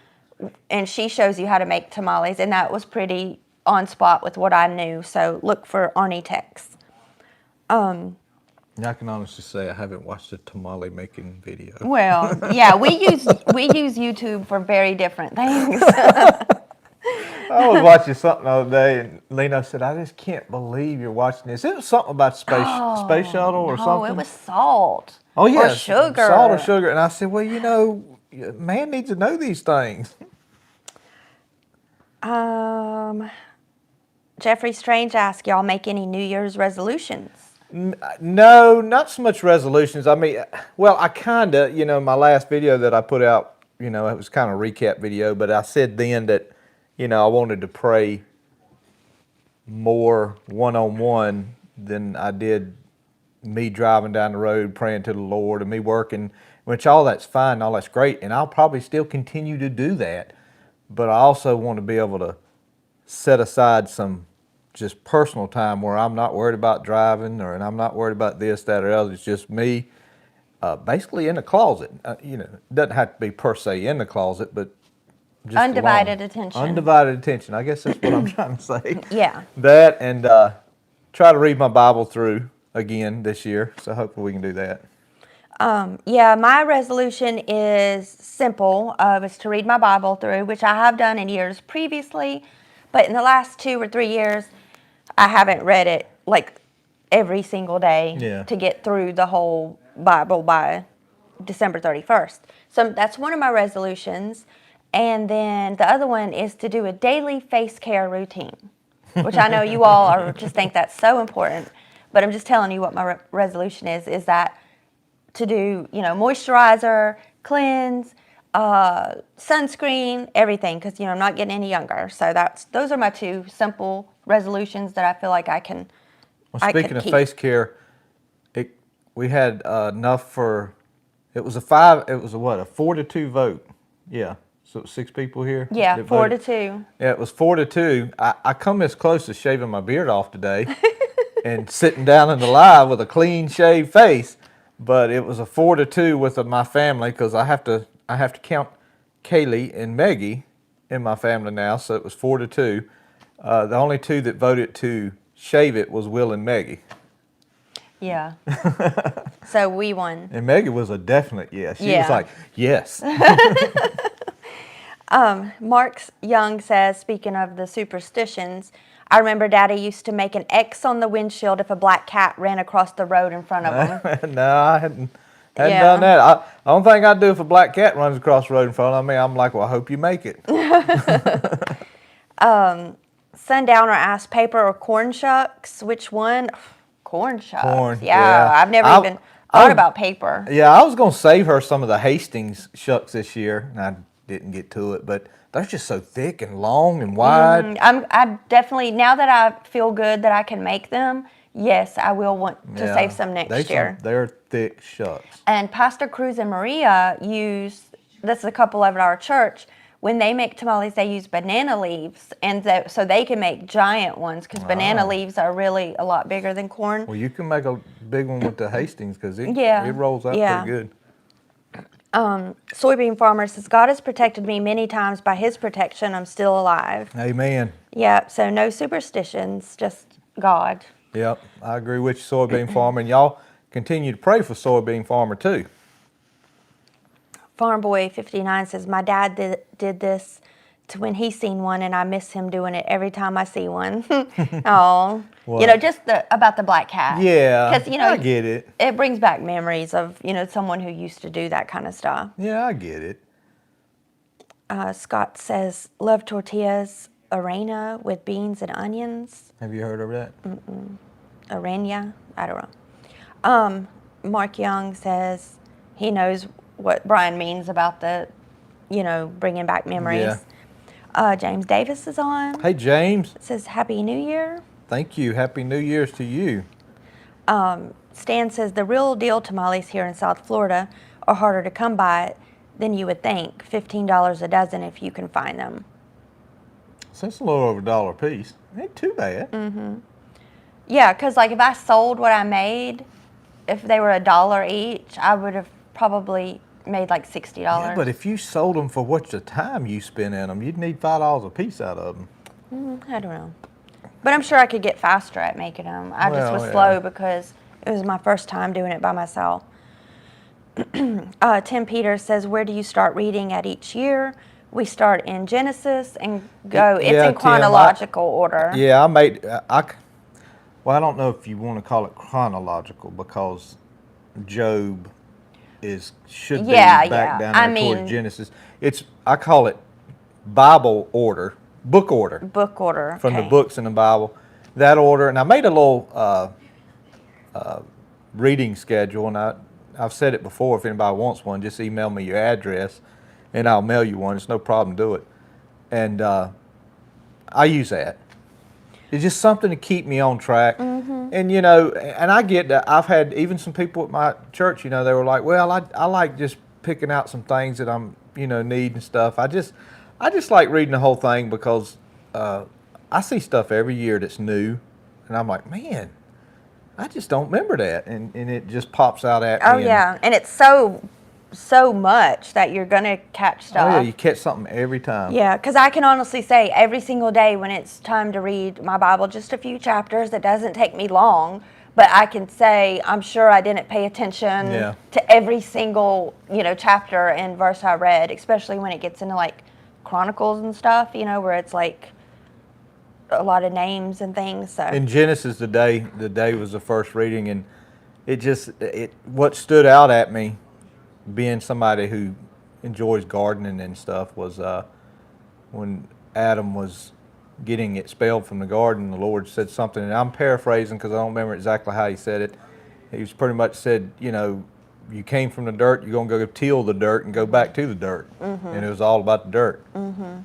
Speaker 2: and she shows you how to make tamales, and that was pretty on spot with what I knew. So look for Arnie Tex.
Speaker 1: I can honestly say I haven't watched a tamale making video.
Speaker 2: Well, yeah, we use YouTube for very different things.
Speaker 1: I was watching something the other day, and Lena said, "I just can't believe you're watching this." It was something about space shuttle or something.
Speaker 2: Oh, it was salt.
Speaker 1: Oh yeah,
Speaker 2: or sugar.
Speaker 1: Salt or sugar. And I said, "Well, man needs to know these things."
Speaker 2: Jeffrey Strange asked, y'all make any New Year's resolutions?
Speaker 1: No, not so much resolutions. I mean, well, I kind of, my last video that I put out, it was kind of a recap video, but I said then that, I wanted to pray more one-on-one than I did me driving down the road praying to the Lord and me working, which all that's fine, all that's great, and I'll probably still continue to do that, but I also want to be able to set aside some just personal time where I'm not worried about driving and I'm not worried about this, that, or else. It's just me basically in the closet. It doesn't have to be per se in the closet, but just
Speaker 2: undivided attention.
Speaker 1: Undivided attention. I guess that's what I'm trying to say.
Speaker 2: Yeah.
Speaker 1: That and try to read my Bible through again this year. So hopefully we can do that.
Speaker 2: Yeah, my resolution is simple. It's to read my Bible through, which I have done in years previously. But in the last 2 or 3 years, I haven't read it like every single day to get through the whole Bible by December 31st. So that's one of my resolutions. And then the other one is to do a daily face care routine, which I know you all just think that's so important. But I'm just telling you what my resolution is that to do, moisturizer, cleanse, sunscreen, everything, because I'm not getting any younger. So those are my 2 simple resolutions that I feel like I can.
Speaker 1: Well, speaking of face care, we had enough for. It was a 4-2 vote. Yeah, so 6 people here.
Speaker 2: Yeah, 4-2.
Speaker 1: Yeah, it was 4-2. I come this close to shaving my beard off today, and sitting down in the live with a clean shaved face, but it was a 4-2 with my family because I have to count Kaylee and Maggie in my family now, so it was 4-2. The only 2 that voted to shave it was Will and Maggie.
Speaker 2: Yeah. So we won.
Speaker 1: And Maggie was a definite yes. She was like, yes.
Speaker 2: Mark Young says, speaking of the superstitions, I remember Daddy used to make an X on the windshield if a black cat ran across the road in front of him.
Speaker 1: No, I hadn't done that. The only thing I'd do if a black cat runs across the road in front of me, I'm like, well, I hope you make it.
Speaker 2: Sundowner asked, paper or corn shucks? Which one? Corn shucks.
Speaker 1: Corn,
Speaker 2: yeah. I've never even thought about paper.
Speaker 1: Yeah, I was going to save her some of the Hastings shucks this year, and I didn't get to it, but they're just so thick and long and wide.
Speaker 2: I definitely, now that I feel good that I can make them, yes, I will want to save some next year.
Speaker 1: They're thick shucks.
Speaker 2: And Pastor Cruz and Maria this is a couple over at our church, when they make tamales, they use banana leaves, and so they can make giant ones because banana leaves are really a lot bigger than corn.
Speaker 1: Well, you can make a big one with the Hastings because it rolls out
Speaker 2: yeah.
Speaker 1: pretty good.
Speaker 2: Soybean farmer says, God has protected me many times. By his protection, I'm still alive.
Speaker 1: Amen.
Speaker 2: Yeah, so no superstitions, just God.
Speaker 1: Yep, I agree with you, soybean farmer. And y'all continue to pray for soybean farmer too.
Speaker 2: Farm Boy 59 says, my dad did this to when he seen one, and I miss him doing it every time I see one. Oh, just about the black cat.
Speaker 1: Yeah,
Speaker 2: because
Speaker 1: I get it.
Speaker 2: It brings back memories of someone who used to do that kind of stuff.
Speaker 1: Yeah, I get it.
Speaker 2: Scott says, love tortillas, arena with beans and onions.
Speaker 1: Have you heard of that?
Speaker 2: Arena, I don't know. Mark Young says he knows what Brian means about the, bringing back memories. Yeah. James Davis is on.
Speaker 1: Hey, James.
Speaker 2: It says, Happy New Year.
Speaker 1: Thank you. Happy New Year's to you.
Speaker 2: Stan says, the real deal tamales here in South Florida are harder to come by than you would think. $15 a dozen if you can find them.
Speaker 1: So that's a little over $1 a piece. Ain't too bad.
Speaker 2: Mm-hmm. Yeah, because if I sold what I made, if they were $1 each, I would have probably made like $60.
Speaker 1: Yeah, but if you sold them for what the time you spent in them, you'd need $5 a piece out of them.
Speaker 2: I don't know. But I'm sure I could get faster at making them. I just was slow because it was my first time doing it by myself. Tim Peters says, where do you start reading at each year? We start in Genesis and go. It's in chronological order.
Speaker 1: Yeah, well, I don't know if you want to call it chronological because Job should be back down there towards Genesis. I call it Bible order, book order.
Speaker 2: Book order.
Speaker 1: From the books in the Bible. That order. And I made a little reading schedule, and I've said it before, if anybody wants one, just email me your address and I'll mail you one. It's no problem to do it. And I use that. It's just something to keep me on track. Mm-hmm. And, and I get that. I've had even some people at my church, they were like, well, I like just picking out some things that I'm, need and stuff. I just like reading the whole thing because I see stuff every year that's new. And I'm like, man, I just don't remember that. And it just pops out at me.
Speaker 2: Oh, yeah. And it's so much that you're going to catch stuff.
Speaker 1: Oh, yeah, you catch something every time.
Speaker 2: Yeah, because I can honestly say every single day when it's time to read my Bible, just a few chapters, it doesn't take me long, but I can say I'm sure I didn't pay attention to every single, chapter and verse I read, especially when it gets into Chronicles and stuff, where it's a lot of names and things. So
Speaker 1: in Genesis, the day was the first reading, and what stood out at me, being somebody who enjoys gardening and stuff, was when Adam was getting expelled from the garden, the Lord said something, and I'm paraphrasing because I don't remember exactly how he said it. He was pretty much said, you came from the dirt, you're going to go till the dirt and go back to the dirt. Mm-hmm. And it was all about the dirt.
Speaker 2: Mm-hmm.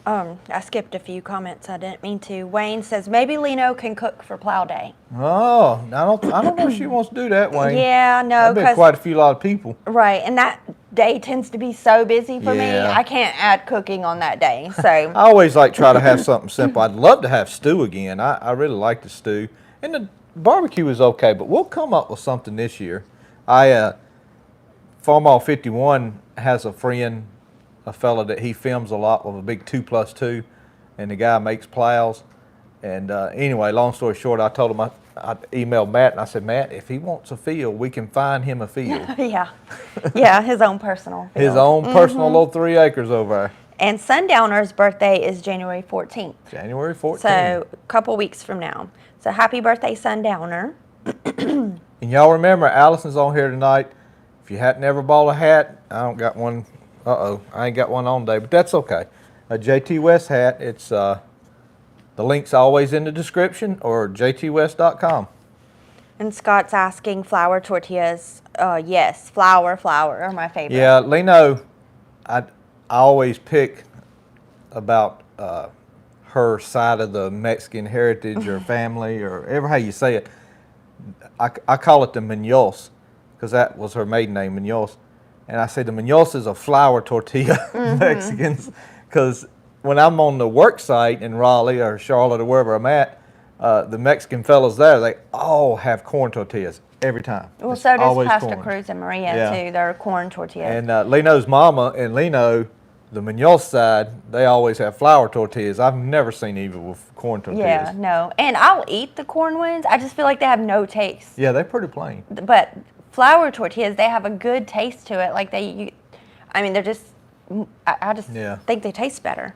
Speaker 2: I skipped a few comments. I didn't mean to. Wayne says, maybe Leno can cook for plow day.
Speaker 1: Oh, I don't know if she wants to do that, Wayne.
Speaker 2: Yeah, no.
Speaker 1: That'd be quite a lot of people.
Speaker 2: Right, and that day tends to be so busy for me. I can't add cooking on that day. So
Speaker 1: I always try to have something simple. I'd love to have stew again. I really like the stew. And the barbecue is okay, but we'll come up with something this year. Farmall 51 has a friend, a fella that he films a lot with a big 2+2, and the guy makes plows. And anyway, long story short, I told him I emailed Matt and I said, Matt, if he wants a field, we can find him a field.
Speaker 2: Yeah, his own personal field.
Speaker 1: His own personal little 3 acres over there.
Speaker 2: And Sundowner's birthday is January 14th.
Speaker 1: January 14th.
Speaker 2: So a couple weeks from now. So happy birthday, Sundowner.
Speaker 1: And y'all remember, Allison's on here tonight. If you hadn't ever bought a hat, I don't got one. I ain't got one on today, but that's okay. A Jtwes hat, it's the link's always in the description or jtwes.com.
Speaker 2: And Scott's asking flour tortillas. Yes, flour are my favorite.
Speaker 1: Yeah, Leno, I always pick about her side of the Mexican heritage or family or ever how you say it. I call it the Munoz because that was her maiden name, Munoz. And I say the Muñozes are flour tortilla Mexicans, because when I'm on the work site in Raleigh or Charlotte or wherever I'm at, the Mexican fellas there, they all have corn tortillas every time.
Speaker 2: Well,
Speaker 1: It's
Speaker 2: so does
Speaker 1: always
Speaker 2: Pastor
Speaker 1: corn.
Speaker 2: Cruz and Maria
Speaker 1: Yeah.
Speaker 2: too. They're corn tortillas.
Speaker 1: And Leno's mama and Leno, the Muñoz side, they always have flour tortillas. I've never seen either with corn tortillas.
Speaker 2: Yeah, no. And I'll eat the corn ones. I just feel like they have no taste.
Speaker 1: Yeah, they're pretty plain.
Speaker 2: But flour tortillas, they have a good taste to it. Like I mean, they're just, I just think they taste better.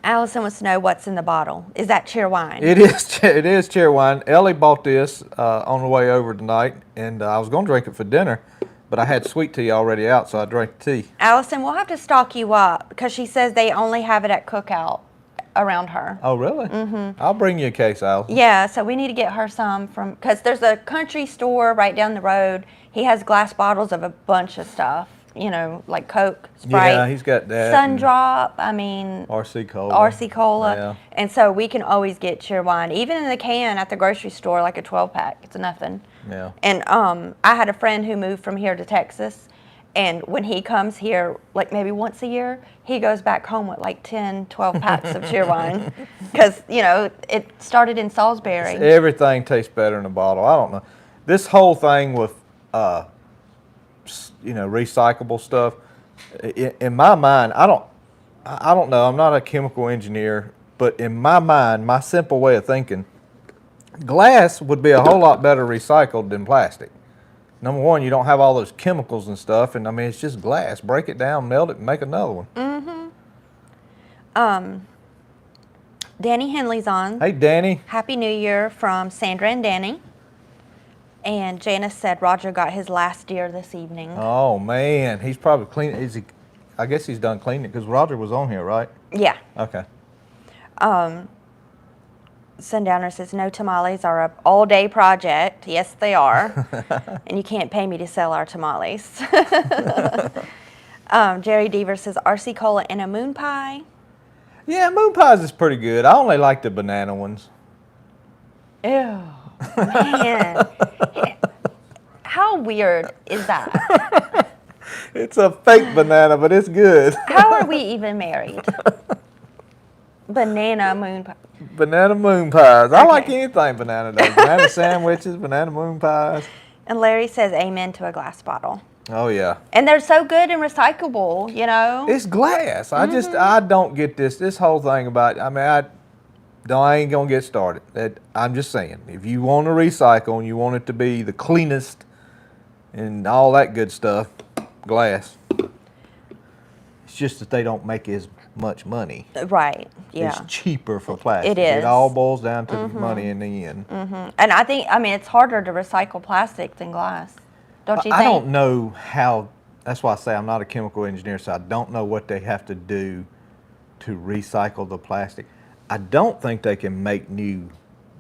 Speaker 2: Allison wants to know what's in the bottle. Is that cheer wine?
Speaker 1: It is cheer wine. Ellie bought this on the way over tonight, and I was going to drink it for dinner, but I had sweet tea already out, so I drank tea.
Speaker 2: Allison, we'll have to stock you up because she says they only have it at Cookout around her.
Speaker 1: Oh, really? Mm-hmm. I'll bring you a case, Allison.
Speaker 2: Yeah, so we need to get her some because there's a country store right down the road. He has glass bottles of a bunch of stuff, like Coke, Sprite.
Speaker 1: Yeah, he's got that.
Speaker 2: Sundrop,
Speaker 1: RC Cola.
Speaker 2: RC Cola.
Speaker 1: Yeah.
Speaker 2: And so we can always get cheer wine, even in the can at the grocery store, like a 12-pack. It's nothing.
Speaker 1: Yeah.
Speaker 2: And I had a friend who moved from here to Texas, and when he comes here, like maybe once a year, he goes back home with like 10, 12 packs of cheer wine because, it started in Salisbury.
Speaker 1: Everything tastes better in a bottle. I don't know. This whole thing with, recyclable stuff, in my mind, I don't know. I'm not a chemical engineer, but in my mind, my simple way of thinking, glass would be a whole lot better recycled than plastic. Number one, you don't have all those chemicals and stuff, and it's just glass. Break it down, melt it, and make another one.
Speaker 2: Danny Henley's on.
Speaker 1: Hey, Danny.
Speaker 2: Happy New Year from Sandra and Danny. And Janice said Roger got his last deer this evening.
Speaker 1: Oh, man. He's probably cleaning. I guess he's done cleaning it because Roger was on here, right?
Speaker 2: Yeah.
Speaker 1: Okay.
Speaker 2: Sundowner says, no, tamales are an all-day project. Yes, they are. And you can't pay me to sell our tamales. Jerry Deaver says, RC Cola and a moon pie.
Speaker 1: Yeah, moon pies is pretty good. I only like the banana ones.
Speaker 2: Ew, man. How weird is that?
Speaker 1: It's a fake banana, but it's good.
Speaker 2: How are we even married? Banana moon pie.
Speaker 1: Banana moon pies. I like anything banana does. Banana sandwiches, banana moon pies.
Speaker 2: And Larry says amen to a glass bottle.
Speaker 1: Oh, yeah.
Speaker 2: And they're so good and recyclable,
Speaker 1: It's glass. I don't get this whole thing about, I ain't going to get started. I'm just saying, if you want to recycle and you want it to be the cleanest and all that good stuff, glass. It's just that they don't make as much money.
Speaker 2: Right, yeah.
Speaker 1: It's cheaper for plastic.
Speaker 2: It is.
Speaker 1: It all boils down to money in the end.
Speaker 2: And I think, it's harder to recycle plastic than glass. Don't you think?
Speaker 1: I don't know how, that's why I say I'm not a chemical engineer, so I don't know what they have to do to recycle the plastic. I don't think they can make new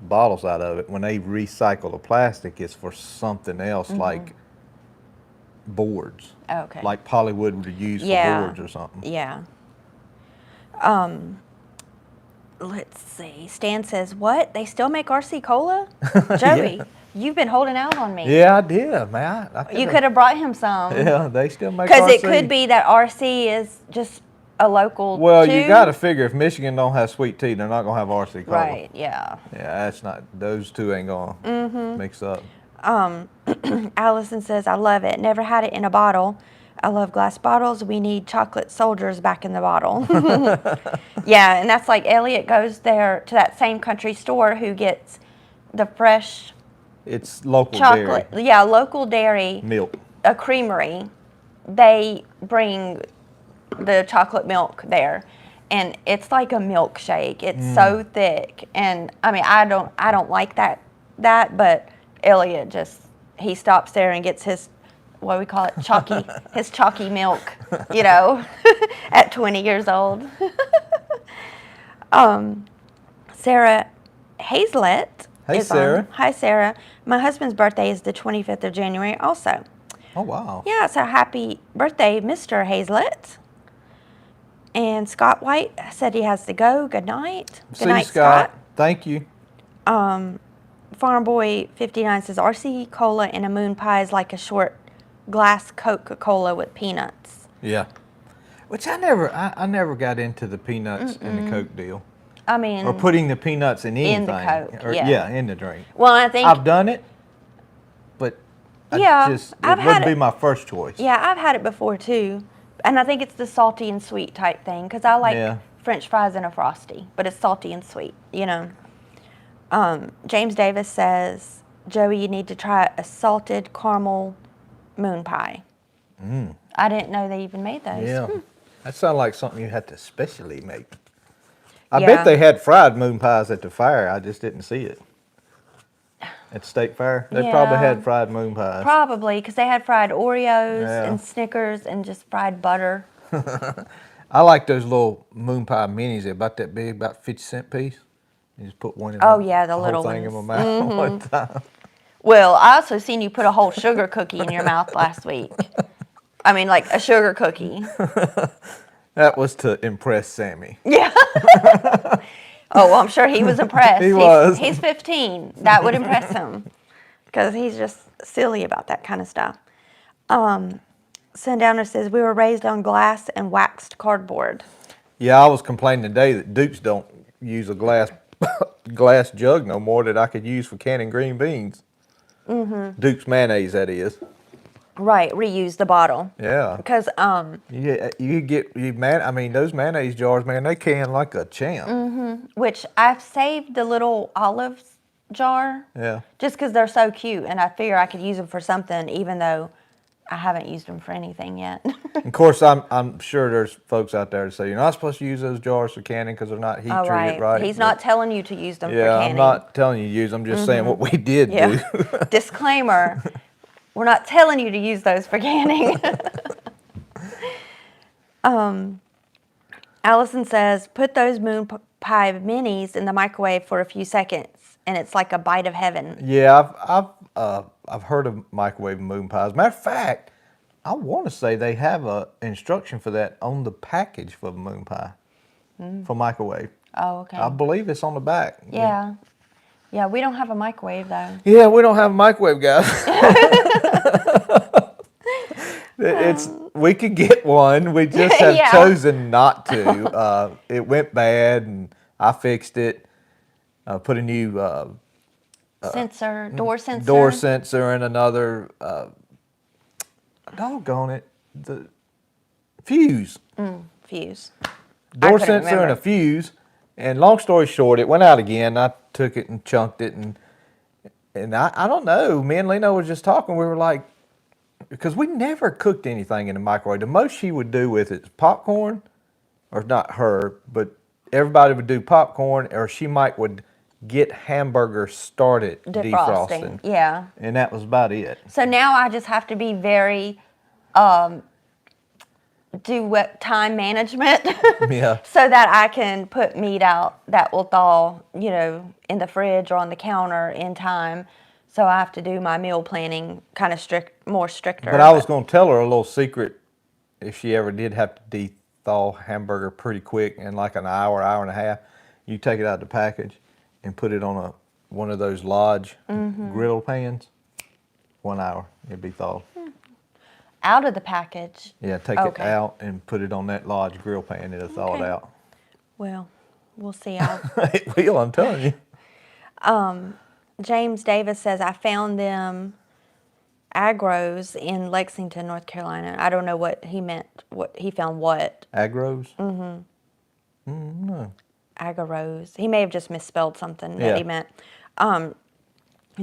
Speaker 1: bottles out of it. When they recycle the plastic, it's for something else, like boards.
Speaker 2: Okay.
Speaker 1: Like Polywood would use for boards or something.
Speaker 2: Yeah. Let's see. Stan says, what? They still make RC Cola? Joey, you've been holding out on me.
Speaker 1: Yeah, I did, man.
Speaker 2: You could have brought him some.
Speaker 1: Yeah, they still make RC.
Speaker 2: Because it could be that RC is just a local
Speaker 1: Well,
Speaker 2: too.
Speaker 1: you got to figure if Michigan don't have sweet tea, they're not going to have RC Cola.
Speaker 2: Right, yeah.
Speaker 1: Yeah, that's not, those two ain't going to mix up.
Speaker 2: Allison says, I love it. Never had it in a bottle. I love glass bottles. We need chocolate soldiers back in the bottle. Yeah, and that's like Elliot goes there to that same country store who gets the fresh
Speaker 1: It's local
Speaker 2: chocolate.
Speaker 1: dairy.
Speaker 2: Yeah, local dairy.
Speaker 1: Milk.
Speaker 2: A creamery. They bring the chocolate milk there. And it's like a milkshake. It's so thick. And I don't like that, but Elliot he stops there and gets his, what do we call it, chalky, his chalky milk, at 20 years old. Sarah Hazlett.
Speaker 1: Hey, Sarah.
Speaker 2: Hi, Sarah. My husband's birthday is the 25th of January also.
Speaker 1: Oh, wow.
Speaker 2: Yeah, so happy birthday, Mr. Hazlett. And Scott White said he has to go. Good night. Good night, Scott.
Speaker 1: Thank you.
Speaker 2: Farm Boy 59 says RC Cola and a moon pie is like a short glass Coca-Cola with peanuts.
Speaker 1: Yeah. Which I never got into the peanuts in the Coke deal.
Speaker 2: I mean,
Speaker 1: Or putting the peanuts in anything.
Speaker 2: in the Coke,
Speaker 1: Or,
Speaker 2: yeah.
Speaker 1: in the drink.
Speaker 2: Well, I think
Speaker 1: I've done it, but it wouldn't be my first choice.
Speaker 2: Yeah, I've had it before too, and I think it's the salty and sweet type thing because I like French fries in a Frosty, but it's salty and sweet, you know. James Davis says, Joey, you need to try a salted caramel moon pie. I didn't know they even made those.
Speaker 1: Yeah. That sounds like something you had to specially make. I bet they had fried moon pies at the fair. I just didn't see it. At the state fair? They probably had fried moon pies.
Speaker 2: Probably, because they had fried Oreos and Snickers and just fried butter.
Speaker 1: I like those little moon pie minis. They're about that big, about 50-cent piece. You just put one in
Speaker 2: the little
Speaker 1: whole thing
Speaker 2: ones.
Speaker 1: in my mouth at one time.
Speaker 2: Well, I also seen you put a whole sugar cookie in your mouth last week. I mean, like a sugar cookie.
Speaker 1: That was to impress Sammy.
Speaker 2: Yeah. Oh, well, I'm sure he was impressed.
Speaker 1: He was.
Speaker 2: He's 15. That would impress him because he's just silly about that kind of stuff. Sundowner says, we were raised on glass and waxed cardboard.
Speaker 1: Yeah, I was complaining today that Dukes don't use a glass jug no more that I could use for canning green beans. Duke's mayonnaise, that is.
Speaker 2: Right, reuse the bottle.
Speaker 1: Yeah.
Speaker 2: Because
Speaker 1: those mayonnaise jars, man, they can like a champ.
Speaker 2: which I've saved the little olive jar.
Speaker 1: Yeah.
Speaker 2: Just because they're so cute, and I figure I could use them for something, even though I haven't used them for anything yet.
Speaker 1: Of course, I'm sure there's folks out there that say you're not supposed to use those jars for canning because they're not heat treated right.
Speaker 2: He's not telling you to use them for
Speaker 1: Yeah,
Speaker 2: canning.
Speaker 1: I'm not telling you to use them. I'm just saying what we did do.
Speaker 2: Disclaimer, we're not telling you to use those for canning. Allison says, put those moon pie minis in the microwave for a few seconds, and it's like a bite of heaven.
Speaker 1: Yeah, I've heard of microwave moon pies. Matter of fact, I want to say they have a instruction for that on the package for the moon pie for microwave.
Speaker 2: Oh, okay.
Speaker 1: I believe it's on the back.
Speaker 2: Yeah. Yeah, we don't have a microwave, though.
Speaker 1: Yeah, we don't have a microwave, guys. We could get one. We just have chosen not to. It went bad, and I fixed it. Put a new
Speaker 2: Door sensor.
Speaker 1: Door sensor and another. Doggone it, the fuse.
Speaker 2: Fuse.
Speaker 1: Door sensor and a fuse. And long story short, it went out again. I took it and chunked it, and I don't know. Me and Lena was just talking. We were like, because we never cooked anything in the microwave. The most she would do with it is popcorn, or not her, but everybody would do popcorn, or she would get hamburgers started defrosting.
Speaker 2: Yeah.
Speaker 1: And that was about it.
Speaker 2: So now I just have to be very, time management.
Speaker 1: Yeah.
Speaker 2: So that I can put meat out that will thaw, in the fridge or on the counter in time. So I have to do my meal planning kind of more stricter.
Speaker 1: But I was going to tell her a little secret if she ever did have to de-thaw hamburger pretty quick in like an hour, hour and a half. You take it out of the package and put it on one of those Lodge griddle pans. 1 hour, it'd be thawed.
Speaker 2: Out of the package?
Speaker 1: Yeah, take it out and put it on that Lodge grill pan. It'll thaw it out.
Speaker 2: Well, we'll see.
Speaker 1: It will, I'm telling you.
Speaker 2: James Davis says, I found them agros in Lexington, North Carolina. I don't know what he meant. He found what?
Speaker 1: Agros?
Speaker 2: No. Agros. He may have just misspelled something that he meant.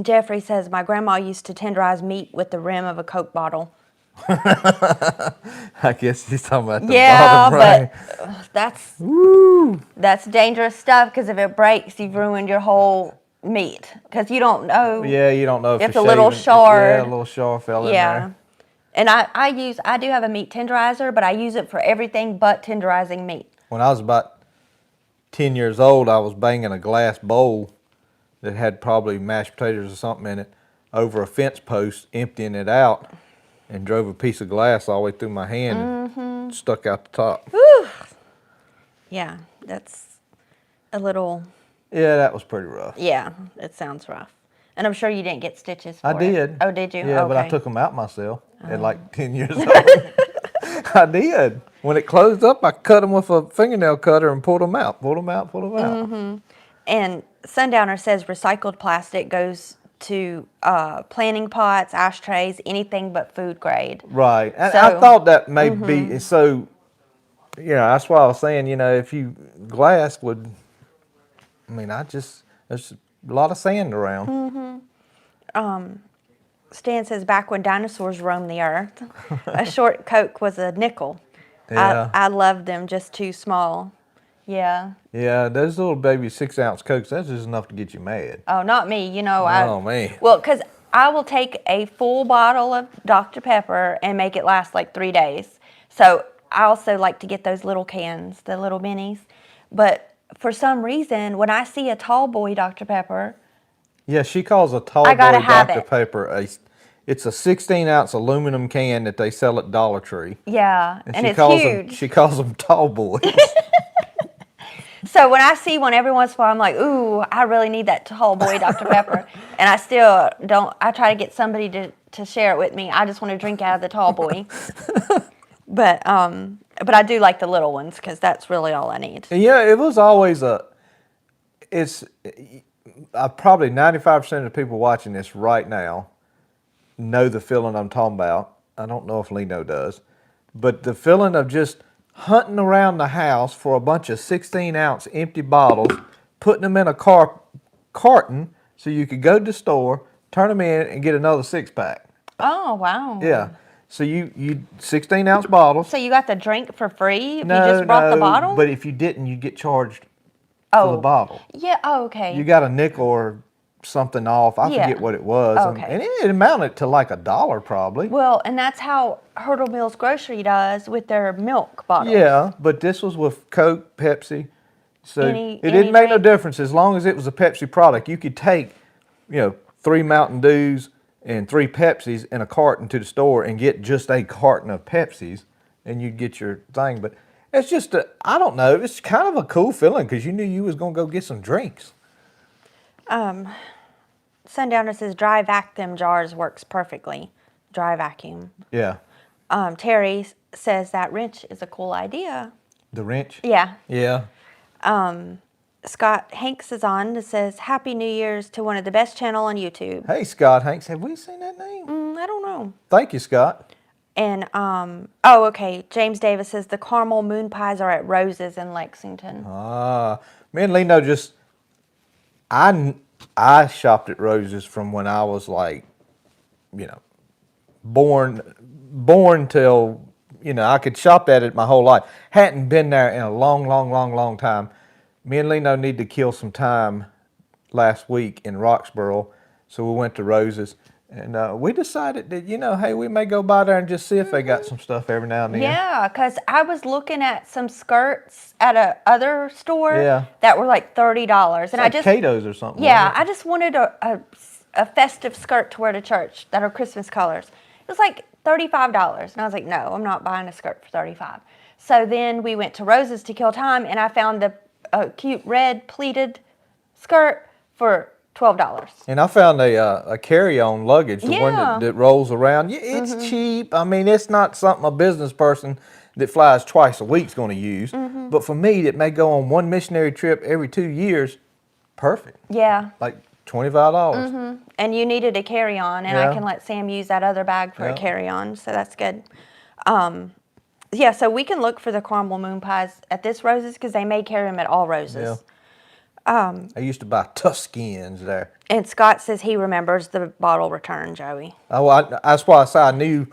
Speaker 2: Jeffrey says, my grandma used to tenderize meat with the rim of a Coke bottle.
Speaker 1: I guess he's talking about the bottom ring.
Speaker 2: But that's dangerous stuff because if it breaks, you've ruined your whole meat because you don't know.
Speaker 1: Yeah, you don't know if
Speaker 2: a little shard.
Speaker 1: Yeah, a little shard fell in there.
Speaker 2: And I do have a meat tenderizer, but I use it for everything but tenderizing meat.
Speaker 1: When I was about 10 years old, I was banging a glass bowl that had probably mashed potatoes or something in it over a fence post, emptying it out, and drove a piece of glass all the way through my hand and stuck out the top.
Speaker 2: Whew. Yeah, that's a little...
Speaker 1: Yeah, that was pretty rough.
Speaker 2: Yeah, it sounds rough. And I'm sure you didn't get stitches for
Speaker 1: I
Speaker 2: it.
Speaker 1: did.
Speaker 2: Oh, did you?
Speaker 1: Yeah,
Speaker 2: okay.
Speaker 1: but I took them out myself at like 10 years old. I did. When it closed up, I cut them with a fingernail cutter and pulled them out. Pulled them out. Pulled them out.
Speaker 2: And Sundowner says recycled plastic goes to planting pots, ashtrays, anything but food grade.
Speaker 1: Right. And
Speaker 2: So,
Speaker 1: I thought that may be so. That's why I was saying, if you glass would. I mean, there's a lot of sand around.
Speaker 2: Stan says back when dinosaurs roamed the earth, a short Coke was a nickel.
Speaker 1: Yeah.
Speaker 2: I loved them, just too small. Yeah.
Speaker 1: Yeah, those little baby 6-ounce Cokes, that's just enough to get you mad.
Speaker 2: Oh, not me.
Speaker 1: Oh, man.
Speaker 2: Well, because I will take a full bottle of Dr. Pepper and make it last like 3 days. So I also like to get those little cans, the little minis. But for some reason, when I see a tall boy Dr. Pepper,
Speaker 1: Yeah, she calls a tall
Speaker 2: I
Speaker 1: boy
Speaker 2: gotta have
Speaker 1: Dr.
Speaker 2: it.
Speaker 1: Pepper it's a 16-ounce aluminum can that they sell at Dollar Tree.
Speaker 2: yeah, and
Speaker 1: she
Speaker 2: it's
Speaker 1: calls
Speaker 2: huge.
Speaker 1: She calls them tall boys.
Speaker 2: So when I see one every once in a while, I'm like, ooh, I really need that tall boy Dr. Pepper. And I still don't, I try to get somebody to share it with me. I just want to drink out of the tall boy. But I do like the little ones because that's really all I need.
Speaker 1: And yeah, it was always probably 95% of the people watching this right now know the feeling I'm talking about. I don't know if Lino does. But the feeling of just hunting around the house for a bunch of 16-ounce empty bottles, putting them in a carton so you could go to the store, turn them in, and get another 6-pack.
Speaker 2: Oh, wow.
Speaker 1: Yeah. So you 16-ounce bottles.
Speaker 2: So you got the drink for free if you just brought the bottle?
Speaker 1: But if you didn't, you'd get charged for the bottle.
Speaker 2: Yeah, okay.
Speaker 1: You got a nickel or something off. I forget what it was.
Speaker 2: Okay.
Speaker 1: And it amounted to like $1 probably.
Speaker 2: Well, and that's how Hurdle Mills Grocery does with their milk bottles.
Speaker 1: Yeah, but this was with Coke, Pepsi. So
Speaker 2: Any
Speaker 1: it didn't make no
Speaker 2: drink?
Speaker 1: difference. As long as it was a Pepsi product, you could take, 3 Mountain Dews and 3 Pepsis in a carton to the store and get just a carton of Pepsis, and you'd get your thing. But it's just, I don't know, it's kind of a cool feeling because you knew you was going to go get some drinks.
Speaker 2: Sundowner says dry vacuum jars works perfectly. Dry vacuum.
Speaker 1: Yeah.
Speaker 2: Terry says that wrench is a cool idea.
Speaker 1: The wrench?
Speaker 2: Yeah.
Speaker 1: Yeah.
Speaker 2: Scott Hanks is on that says Happy New Year's to one of the best channel on YouTube.
Speaker 1: Hey, Scott Hanks, have we seen that name?
Speaker 2: I don't know.
Speaker 1: Thank you, Scott.
Speaker 2: And, okay. James Davis says the caramel moon pies are at Rose's in Lexington.
Speaker 1: Me and Lino I shopped at Rose's from when I was like, born till, I could shop at it my whole life. Hadn't been there in a long time. Me and Lino need to kill some time last week in Roxborough, so we went to Rose's. And we decided that, hey, we may go by there and just see if they got some stuff every now and then.
Speaker 2: Yeah, because I was looking at some skirts at a other store that were like $30. And
Speaker 1: like Cato's or something.
Speaker 2: Yeah, I just wanted a festive skirt to wear to church that are Christmas colors. It was like $35. And I was like, no, I'm not buying a skirt for $35. So then we went to Rose's to kill time, and I found a cute red pleated skirt for $12.
Speaker 1: And I found a carry-on luggage, the one that rolls around. Yeah, it's cheap. I mean, it's not something a business person that flies twice a week is going to use. But for me, that may go on one missionary trip every 2 years, perfect.
Speaker 2: Yeah.
Speaker 1: Like $25.
Speaker 2: And you needed a carry-on, and I can let Sam use that other bag for a carry-on, so that's good. Yeah, so we can look for the caramel moon pies at this Rose's because they may carry them at all Rose's.
Speaker 1: Yeah. I used to buy Tuscans there.
Speaker 2: And Scott says he remembers the bottle return, Joey.
Speaker 1: Oh, that's why I said I knew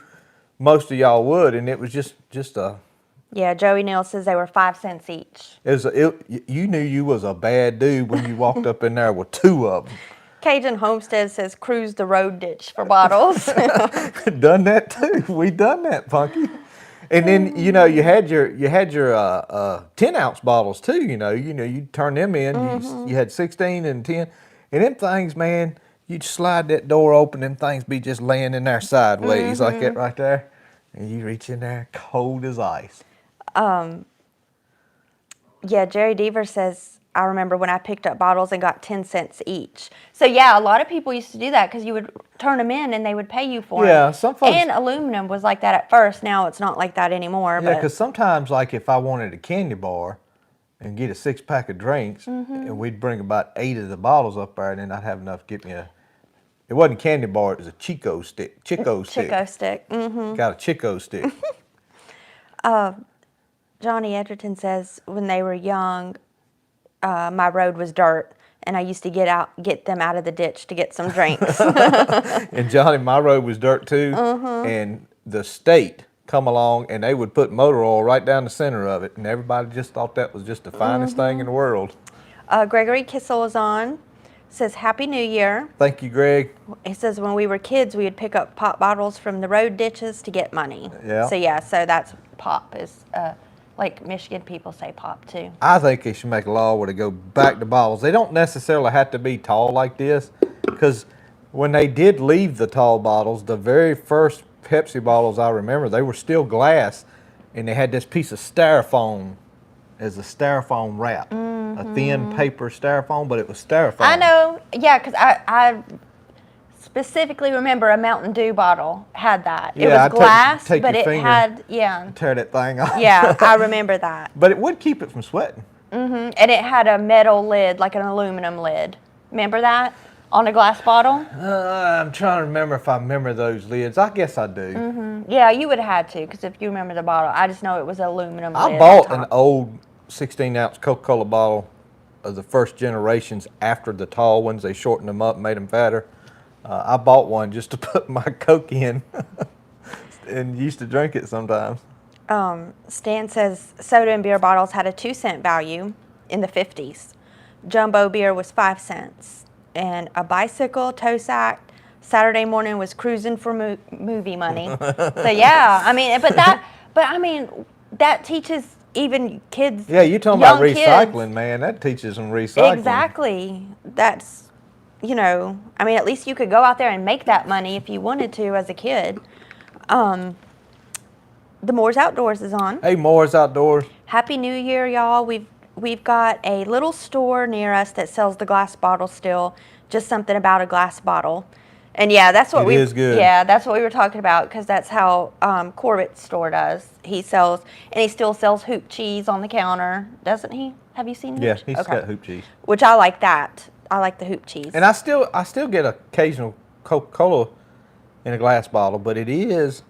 Speaker 1: most of y'all would, and it was just a...
Speaker 2: Yeah, Joey Neal says they were 5 cents each.
Speaker 1: You knew you was a bad dude when you walked up in there with 2 of them.
Speaker 2: Cajun Homestead says cruise the road ditch for bottles.
Speaker 1: Done that too. We done that, Funky. And then you had your 10-ounce bottles too. You turn them in. You had 16 and 10, and them things, man. You'd slide that door open, them things be just laying in there sideways like that right there, and you reach in there, cold as ice.
Speaker 2: Yeah, Jerry Deaver says I remember when I picked up bottles and got 10 cents each. So yeah, a lot of people used to do that because you would turn them in and they would pay you for them.
Speaker 1: Yeah, some folks.
Speaker 2: And aluminum was like that at first. Now it's not like that anymore.
Speaker 1: Yeah, because sometimes, like if I wanted a candy bar and get a 6-pack of drinks, and we'd bring about 8 of the bottles up there, and then I'd have enough to get me a. It wasn't candy bar; it was a Chico stick. Chico stick. Got a Chico stick.
Speaker 2: Johnny Edgerton says when they were young, my road was dirt, and I used to get them out of the ditch to get some drinks.
Speaker 1: And Johnny, my road was dirt too, and the state come along and they would put motor oil right down the center of it, and everybody just thought that was just the finest thing in the world.
Speaker 2: Gregory Kissel is on. Says Happy New Year.
Speaker 1: Thank you, Greg.
Speaker 2: He says when we were kids, we would pick up pop bottles from the road ditches to get money.
Speaker 1: Yeah.
Speaker 2: So that's pop is. Like Michigan people say pop too.
Speaker 1: I think they should make a law where they go back to bottles. They don't necessarily have to be tall like this, because when they did leave the tall bottles, the very first Pepsi bottles I remember, they were still glass, and they had this piece of styrofoam as a styrofoam wrap, a thin paper styrofoam, but it was styrofoam.
Speaker 2: I know, yeah, because I specifically remember a Mountain Dew bottle had that. It was glass, but it had,
Speaker 1: tear that thing off.
Speaker 2: Yeah, I remember that.
Speaker 1: But it would keep it from sweating.
Speaker 2: And it had a metal lid, like an aluminum lid. Remember that on a glass bottle?
Speaker 1: I'm trying to remember if I remember those lids. I guess I do.
Speaker 2: Yeah, you would have had to, because if you remember the bottle, I just know it was aluminum lid.
Speaker 1: I bought an old 16-ounce Coca-Cola bottle of the first generations after the tall ones. They shortened them up, made them fatter. I bought one just to put my Coke in and used to drink it sometimes.
Speaker 2: Stan says soda and beer bottles had a 2-cent value in the 50s. Jumbo beer was 5 cents. And a bicycle, tow sack, Saturday morning was cruising for movie money. So yeah, I mean, that teaches even kids.
Speaker 1: Yeah, you're talking about recycling, kids. Man. That teaches them recycling.
Speaker 2: Exactly. That's. At least you could go out there and make that money if you wanted to as a kid. The Moore's Outdoors is on.
Speaker 1: Hey, Moore's Outdoors.
Speaker 2: Happy New Year, y'all. We've got a little store near us that sells the glass bottle still. Just something about a glass bottle. And yeah, that's what
Speaker 1: it is good.
Speaker 2: Yeah, that's what we were talking about, because that's how Corbett's store does. He still sells hoop cheese on the counter, doesn't he? Have you seen him?
Speaker 1: Yeah, he's got hoop cheese.
Speaker 2: Which I like that. I like the hoop cheese.
Speaker 1: And I still get occasional Coca-Cola in a glass bottle, but it is,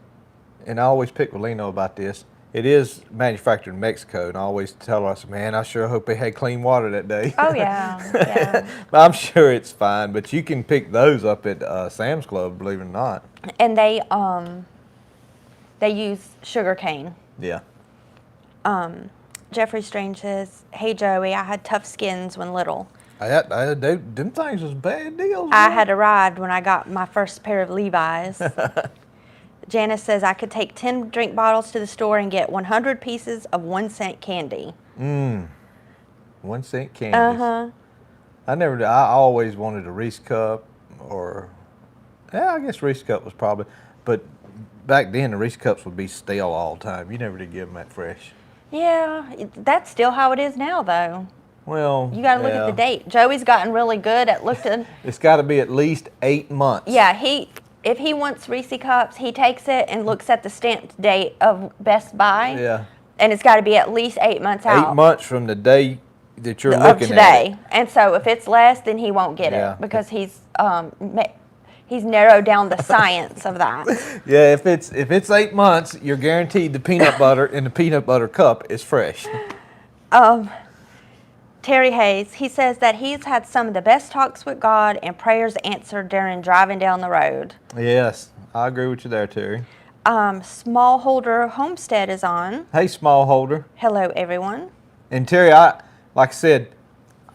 Speaker 1: and I always pick with Lino about this, it is manufactured in Mexico, and I always tell her, man, I sure hope they had clean water that day.
Speaker 2: Oh, yeah.
Speaker 1: But I'm sure it's fine, but you can pick those up at Sam's Club, believe it or not.
Speaker 2: And they use sugar cane.
Speaker 1: Yeah.
Speaker 2: Jeffrey Strange says, hey, Joey, I had tough skins when little.
Speaker 1: Them things was bad deals.
Speaker 2: I had a ride when I got my first pair of Levi's. Janice says I could take 10 drink bottles to the store and get 100 pieces of 1-cent candy.
Speaker 1: 1-cent candies. I always wanted a Reese cup, I guess Reese cup was probably, but back then the Reese cups would be stale all the time. You never did give them that fresh.
Speaker 2: Yeah, that's still how it is now, though.
Speaker 1: Well,
Speaker 2: you got to look at the date. Joey's gotten really good at looking.
Speaker 1: It's got to be at least 8 months.
Speaker 2: Yeah, if he wants Reese cups, he takes it and looks at the stamped date of Best Buy.
Speaker 1: Yeah.
Speaker 2: And it's got to be at least 8 months out.
Speaker 1: 8 months from the day that you're looking
Speaker 2: today.
Speaker 1: at it.
Speaker 2: And so if it's less, then he won't get it, because he's narrowed down the science of that.
Speaker 1: Yeah, if it's 8 months, you're guaranteed the peanut butter in the peanut butter cup is fresh.
Speaker 2: Terry Hayes, he says that he's had some of the best talks with God and prayers answered during driving down the road.
Speaker 1: Yes, I agree with you there, Terry.
Speaker 2: Smallholder Homestead is on.
Speaker 1: Hey, Smallholder.
Speaker 2: Hello, everyone.
Speaker 1: And Terry, like I said,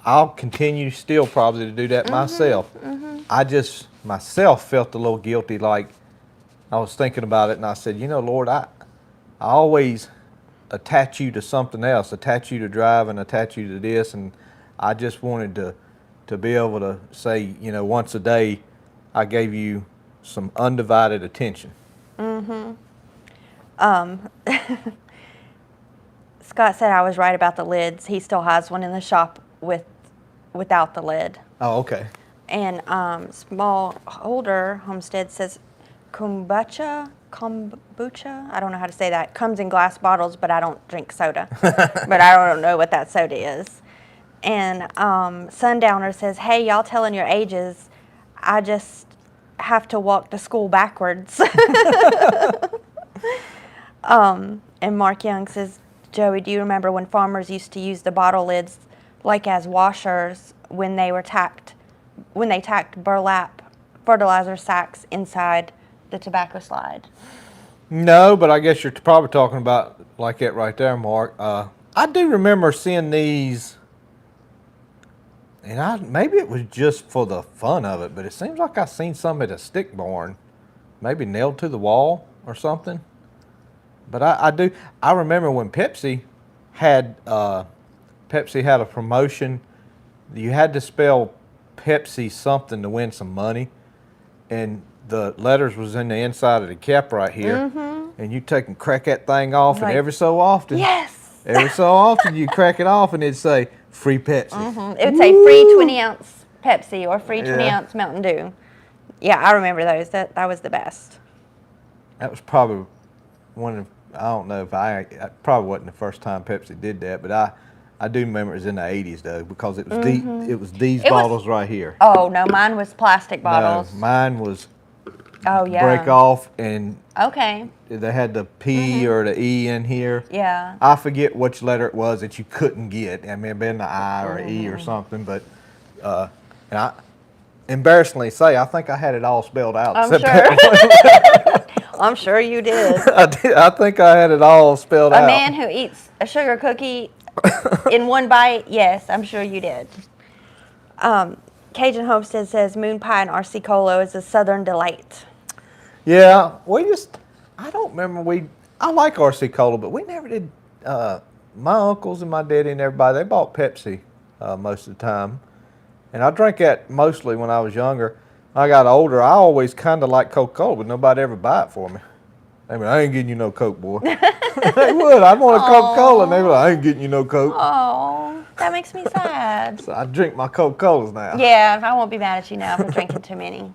Speaker 1: I'll continue still probably to do that myself. I just myself felt a little guilty, like I was thinking about it, and I said, Lord, I always attach you to something else, attach you to driving, attach you to this, and I just wanted to be able to say, once a day, I gave you some undivided attention.
Speaker 2: Scott said I was right about the lids. He still has one in the shop without the lid.
Speaker 1: Oh, okay.
Speaker 2: And Smallholder Homestead says kombucha. I don't know how to say that. Comes in glass bottles, but I don't drink soda. But I don't know what that soda is. And Sundowner says, hey, y'all telling your ages. I just have to walk to school backwards. And Mark Young says, Joey, do you remember when farmers used to use the bottle lids like as washers when they tacked burlap fertilizer sacks inside the tobacco slide?
Speaker 1: No, but I guess you're probably talking about like that right there, Mark. I do remember seeing these, and maybe it was just for the fun of it, but it seems like I seen some at a stick barn, maybe nailed to the wall or something. But I remember when Pepsi had a promotion. You had to spell Pepsi something to win some money, and the letters was in the inside of the cap right here, and you take and crack that thing off, and every so often, you crack it off, and it'd say free Pepsi.
Speaker 2: It would say free 20-ounce Pepsi or free 20-ounce Mountain Dew. Yeah, I remember those. That was the best.
Speaker 1: That was probably one of, I don't know if I probably wasn't the first time Pepsi did that, but I do remember it was in the 80s though, because it was these bottles right here.
Speaker 2: Oh no, mine was plastic bottles.
Speaker 1: No, mine was
Speaker 2: break
Speaker 1: off, and
Speaker 2: okay.
Speaker 1: They had the P or the E in here.
Speaker 2: Yeah.
Speaker 1: I forget which letter it was that you couldn't get. I mean, it'd been the I or E or something, but and I embarrassingly say I think I had it all spelled out.
Speaker 2: I'm sure. I'm sure you did.
Speaker 1: I think I had it all spelled out.
Speaker 2: A man who eats a sugar cookie in one bite, yes, I'm sure you did. Cajun Homestead says moon pie and RC Cola is a southern delight.
Speaker 1: Yeah, I don't remember I like RC Cola, but we never did, my uncles and my daddy and everybody, they bought Pepsi most of the time. And I drank that mostly when I was younger. When I got older, I always kind of liked Coca-Cola, but nobody ever buy it for me. I mean, I ain't getting you no Coke, boy. They would. I'd want a Coca-Cola, and they would, I ain't getting you no Coke.
Speaker 2: Oh, that makes me sad.
Speaker 1: So I drink my Coca-Colas now.
Speaker 2: Yeah, I won't be mad at you now for drinking too many.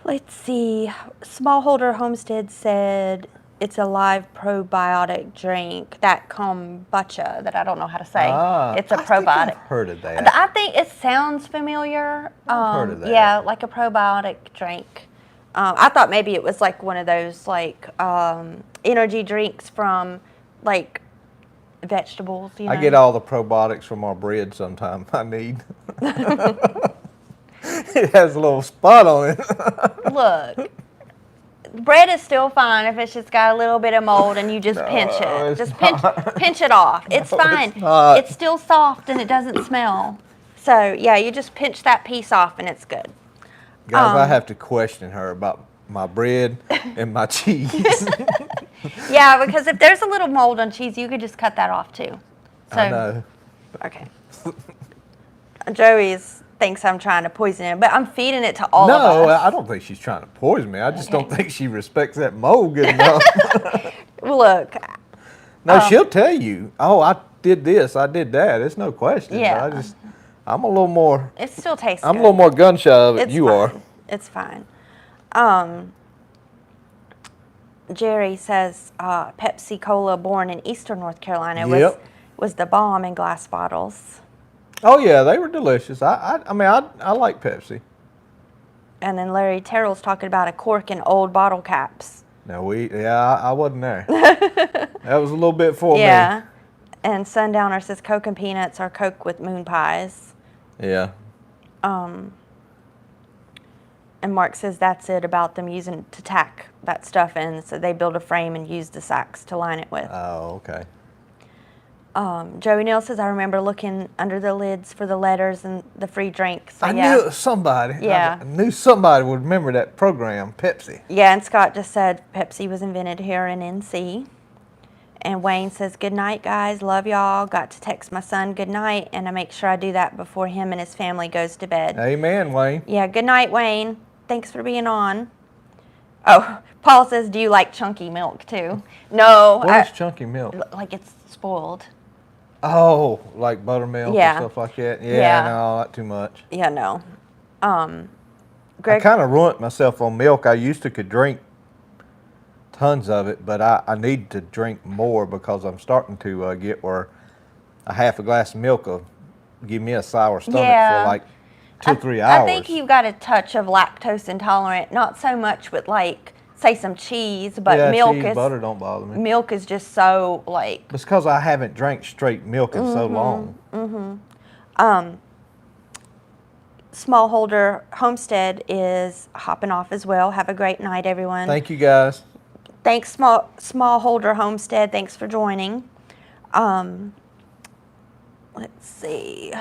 Speaker 2: Let's see. Smallholder Homestead said it's a live probiotic drink, that kombucha that I don't know how to say. It's a probiotic.
Speaker 1: I think I've heard of that.
Speaker 2: I think it sounds familiar.
Speaker 1: I've heard of that.
Speaker 2: Yeah, like a probiotic drink. I thought maybe it was like one of those like energy drinks from like vegetables. You know?
Speaker 1: I get all the probiotics from our bread sometimes I need. It has a little spot on it.
Speaker 2: Look, bread is still fine if it's just got a little bit of mold and you just pinch it. Just pinch it off. It's fine. It's still soft and it doesn't smell. So yeah, you just pinch that piece off and it's good.
Speaker 1: Guys, I have to question her about my bread and my cheese.
Speaker 2: Yeah, because if there's a little mold on cheese, you could just cut that off too. So,
Speaker 1: I know.
Speaker 2: Okay. Joey thinks I'm trying to poison it, but I'm feeding it to all of us.
Speaker 1: No, I don't think she's trying to poison me. I just don't think she respects that mold good enough.
Speaker 2: Look.
Speaker 1: No, she'll tell you, oh, I did this, I did that. It's no question.
Speaker 2: Yeah.
Speaker 1: I'm a little more.
Speaker 2: It still tastes good.
Speaker 1: I'm a little more gun shy of it than you are.
Speaker 2: It's fine. Jerry says Pepsi Cola, born in Eastern North Carolina, was the bomb in glass bottles.
Speaker 1: Oh yeah, they were delicious. I mean, I like Pepsi.
Speaker 2: And then Larry Terrell's talking about a cork and old bottle caps.
Speaker 1: No, I wasn't there. That was a little bit for me.
Speaker 2: Yeah. And Sundowner says Coke and peanuts are Coke with moon pies.
Speaker 1: Yeah.
Speaker 2: And Mark says that's it about them using to tack that stuff in. So they build a frame and use the sacks to line it with.
Speaker 1: Oh, okay.
Speaker 2: Joey Neal says, I remember looking under the lids for the letters and the free drinks. So,
Speaker 1: I knew it was somebody.
Speaker 2: Yeah.
Speaker 1: I knew somebody would remember that program, Pepsi.
Speaker 2: Yeah, and Scott just said Pepsi was invented here in NC. And Wayne says, good night, guys. Love y'all. Got to text my son good night, and I make sure I do that before him and his family goes to bed.
Speaker 1: Amen, Wayne.
Speaker 2: Yeah, good night, Wayne. Thanks for being on. Oh, Paul says, do you like chunky milk, too? No.
Speaker 1: What is chunky milk?
Speaker 2: Like it's spoiled.
Speaker 1: Oh, like buttermilk and
Speaker 2: Yeah.
Speaker 1: stuff like that? Yeah,
Speaker 2: Yeah.
Speaker 1: no, not too much.
Speaker 2: Yeah, no.
Speaker 1: I
Speaker 2: Greg,
Speaker 1: kind of ruined myself on milk. I used to could drink tons of it, but I need to drink more because I'm starting to get where a half a glass of milk will give me a sour stomach for
Speaker 2: yeah.
Speaker 1: like 2 or 3
Speaker 2: I think
Speaker 1: hours.
Speaker 2: you've got a touch of lactose intolerant, not so much with like, say some cheese, but
Speaker 1: Yeah, cheese, butter don't bother me.
Speaker 2: milk is just so like,
Speaker 1: It's because I haven't drank straight milk in so long.
Speaker 2: Smallholder Homestead is hopping off as well. Have a great night, everyone.
Speaker 1: Thank you guys.
Speaker 2: Thanks, Smallholder Homestead. Thanks for joining. Let's see.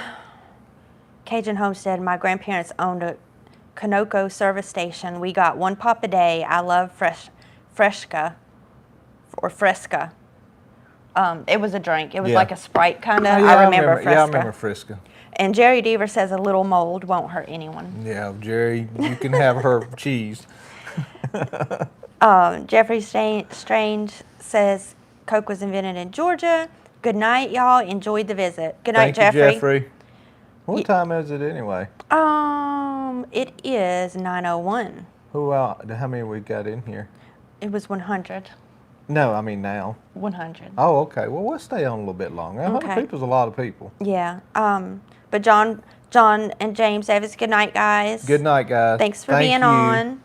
Speaker 2: Cajun Homestead, my grandparents owned a Conoco service station. We got 1 pop a day. I love Fresca. It was a drink. It was
Speaker 1: Yeah.
Speaker 2: like a Sprite kind of.
Speaker 1: Oh, yeah,
Speaker 2: I remember Fresca.
Speaker 1: Yeah, I remember Frisca.
Speaker 2: And Jerry Deaver says a little mold won't hurt anyone.
Speaker 1: Yeah, Jerry, you can have her cheese.
Speaker 2: Jeffrey Strange says Coke was invented in Georgia. Good night, y'all. Enjoyed the visit. Good night,
Speaker 1: Thank you,
Speaker 2: Jeffrey.
Speaker 1: Jeffrey. What time is it anyway?
Speaker 2: It is 9:01.
Speaker 1: How many we got in here?
Speaker 2: It was 100.
Speaker 1: No, I mean now.
Speaker 2: 100.
Speaker 1: Oh, okay. Well, we'll stay on a little bit longer. 100
Speaker 2: Okay.
Speaker 1: people's a lot of people.
Speaker 2: Yeah. But John and James Davis, good night, guys.
Speaker 1: Good night, guys.
Speaker 2: Thanks for
Speaker 1: Thank
Speaker 2: being
Speaker 1: you.
Speaker 2: on.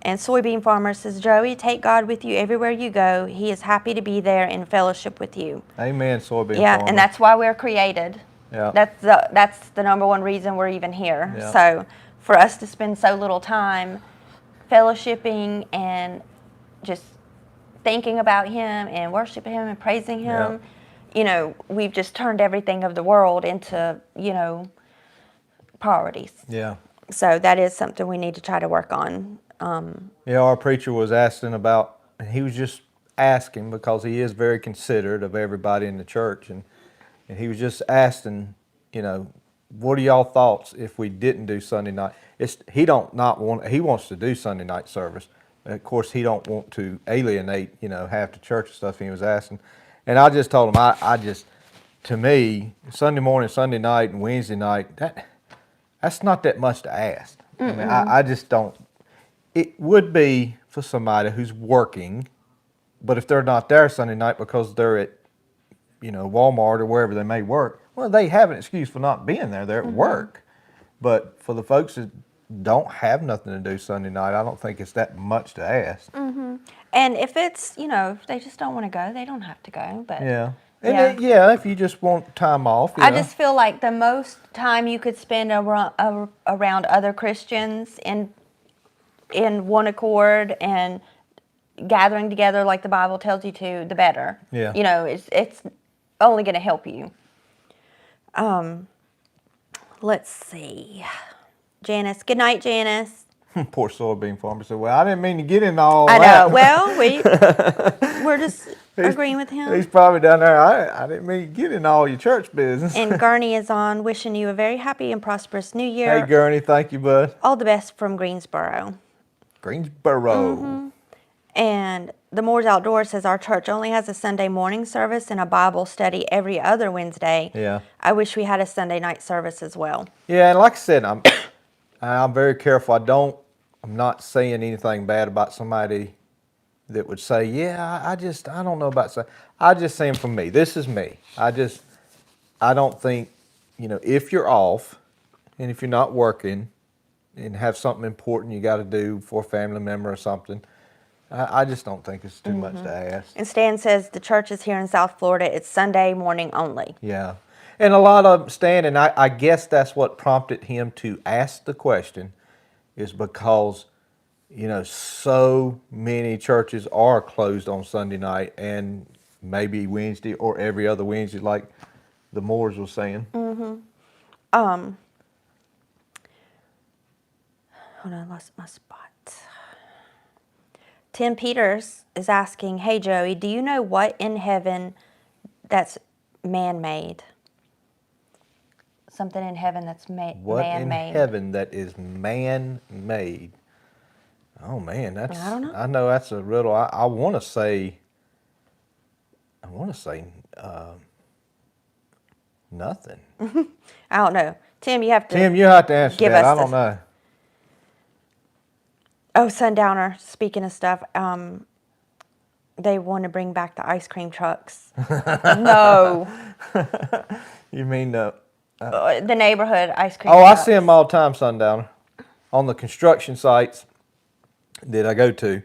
Speaker 2: And Soybean Farmer says, Joey, take God with you everywhere you go. He is happy to be there in fellowship with you.
Speaker 1: Amen, Soybean
Speaker 2: Yeah,
Speaker 1: Farmer.
Speaker 2: and that's why we're created.
Speaker 1: Yeah.
Speaker 2: That's the number one reason we're even here.
Speaker 1: Yeah.
Speaker 2: So for us to spend so little time fellowshipping and just thinking about him and worshiping him and praising him, we've just turned everything of the world into, priorities.
Speaker 1: Yeah.
Speaker 2: So that is something we need to try to work on.
Speaker 1: Yeah, our preacher was asking about, and he was just asking because he is very considerate of everybody in the church, and he was just asking, what are y'all thoughts if we didn't do Sunday night? He wants to do Sunday night service. Of course, he don't want to alienate, half the church and stuff. He was asking, and I just told him, to me, Sunday morning, Sunday night, and Wednesday night, that's not that much to ask. I mean, I just don't. It would be for somebody who's working, but if they're not there Sunday night because they're at, Walmart or wherever they may work, well, they have an excuse for not being there. They're at work. But for the folks that don't have nothing to do Sunday night, I don't think it's that much to ask.
Speaker 2: And if it's, if they just don't want to go, they don't have to go. But
Speaker 1: Yeah. And if you just want time off.
Speaker 2: I just feel like the most time you could spend around other Christians in one accord and gathering together like the Bible tells you to, the better.
Speaker 1: Yeah.
Speaker 2: It's only going to help you. Let's see. Janice. Good night, Janice.
Speaker 1: Poor soybean farmer said, well, I didn't mean to get into all
Speaker 2: I
Speaker 1: that.
Speaker 2: know. Well, we're just agreeing with him.
Speaker 1: He's probably down there, I didn't mean to get into all your church business.
Speaker 2: And Gurney is on, wishing you a very happy and prosperous new year.
Speaker 1: Hey, Gurney, thank you, bud.
Speaker 2: All the best from Greensboro.
Speaker 1: Greensboro.
Speaker 2: And the Moore's Outdoors says our church only has a Sunday morning service and a Bible study every other Wednesday.
Speaker 1: Yeah.
Speaker 2: I wish we had a Sunday night service as well.
Speaker 1: Yeah, and like I said, I'm very careful. I'm not saying anything bad about somebody that would say, yeah, I don't know about that. I just saying for me, this is me. I don't think, if you're off and if you're not working and have something important you got to do for a family member or something, I just don't think it's too much to ask.
Speaker 2: And Stan says the church is here in South Florida. It's Sunday morning only.
Speaker 1: Yeah. And a lot of them, Stan, and I guess that's what prompted him to ask the question, is because, so many churches are closed on Sunday night and maybe Wednesday or every other Wednesday, like the Moores was saying.
Speaker 2: Hold on, I lost my spot. Tim Peters is asking, hey, Joey, do you know what in heaven that's man-made? Something in heaven that's man-made.
Speaker 1: What in heaven that is man-made? Oh, man,
Speaker 2: I don't know.
Speaker 1: I know that's a riddle. I want to say Nothing.
Speaker 2: I don't know. Tim, you have to.
Speaker 1: Tim, you have to answer
Speaker 2: give
Speaker 1: that.
Speaker 2: us
Speaker 1: I don't know.
Speaker 2: Oh, Sundowner, speaking of stuff, they want to bring back the ice cream trucks. No.
Speaker 1: You mean the
Speaker 2: neighborhood ice cream
Speaker 1: Oh,
Speaker 2: trucks.
Speaker 1: I see them all the time, Sundowner. On the construction sites that I go to,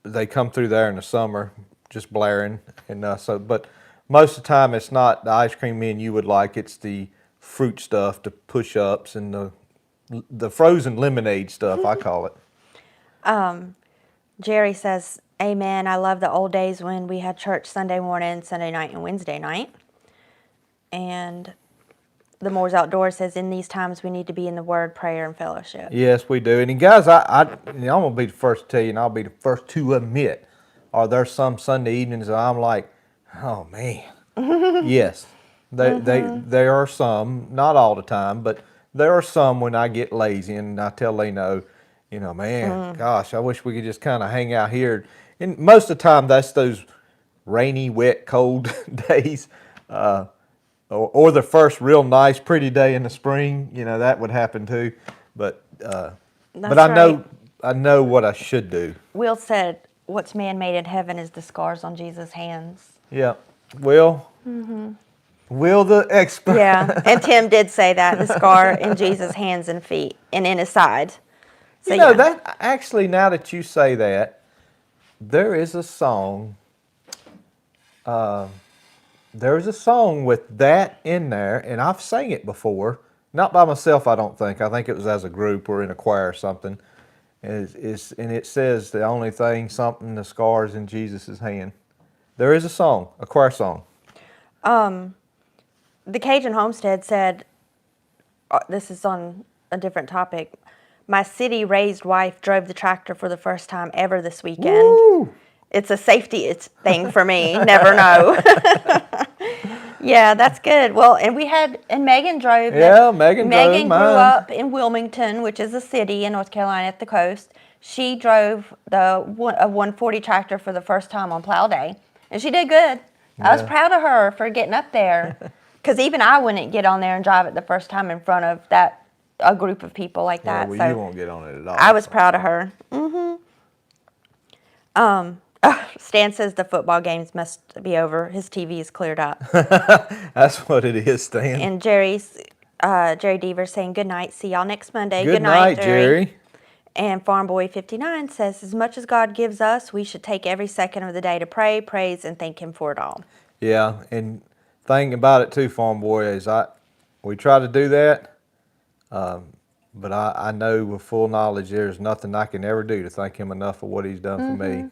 Speaker 1: they come through there in the summer, just blaring, and but most of the time it's not the ice cream me and you would like. It's the fruit stuff, the push-ups, and the frozen lemonade stuff. I call it.
Speaker 2: Jerry says, "Amen. I love the old days when we had church Sunday morning, Sunday night, and Wednesday night." And the Moore's Outdoors says, "In these times, we need to be in the Word, prayer, and fellowship."
Speaker 1: Yes, we do. And guys, I'm gonna be the first to tell you, and I'll be the first to admit, are there some Sunday evenings that I'm like, oh man. Yes, there are some, not all the time, but there are some when I get lazy and I tell Leno, man, gosh, I wish we could just kind of hang out here. And most of the time, that's those rainy, wet, cold days. Or the first real nice, pretty day in the spring, that would happen too. But
Speaker 2: That's
Speaker 1: I know what I should do.
Speaker 2: Will said, "What's man made in heaven is the scars on Jesus' hands."
Speaker 1: Yeah, Will. Will the expert?
Speaker 2: Yeah, and Tim did say that, the scar in Jesus' hands and feet and in his side. So,
Speaker 1: that actually, now that you say that, there is a song. There is a song with that in there, and I've sang it before. Not by myself, I don't think. I think it was as a group or in a choir or something. And it says the only thing, something, the scars in Jesus' hand. There is a song, a choir song.
Speaker 2: The Cajun Homestead said, this is on a different topic, "My city-raised wife drove the tractor for the first time ever this weekend."
Speaker 1: Woo!
Speaker 2: It's a safety thing for me. Never know. Yeah, that's good. Well, and Megan drove.
Speaker 1: Yeah, Megan drove
Speaker 2: Megan grew
Speaker 1: mine.
Speaker 2: up in Wilmington, which is a city in North Carolina at the coast. She drove a 140 tractor for the first time on plow day, and she did good. I was proud of her for getting up there, because even I wouldn't get on there and drive it the first time in front of a group of people like that.
Speaker 1: Well,
Speaker 2: so
Speaker 1: you won't get on it at all.
Speaker 2: I was proud of her. Stan says the football games must be over. His TV is cleared up.
Speaker 1: That's what it is, Stan.
Speaker 2: And Jerry Deaver saying good night. See y'all next Monday.
Speaker 1: Good night, Jerry.
Speaker 2: And Farm Boy 59 says, as much as God gives us, we should take every second of the day to pray, praise, and thank Him for it all.
Speaker 1: Yeah, and thing about it too, Farm Boy, is we try to do that, but I know with full knowledge there's nothing I can ever do to thank Him enough for what He's done for me.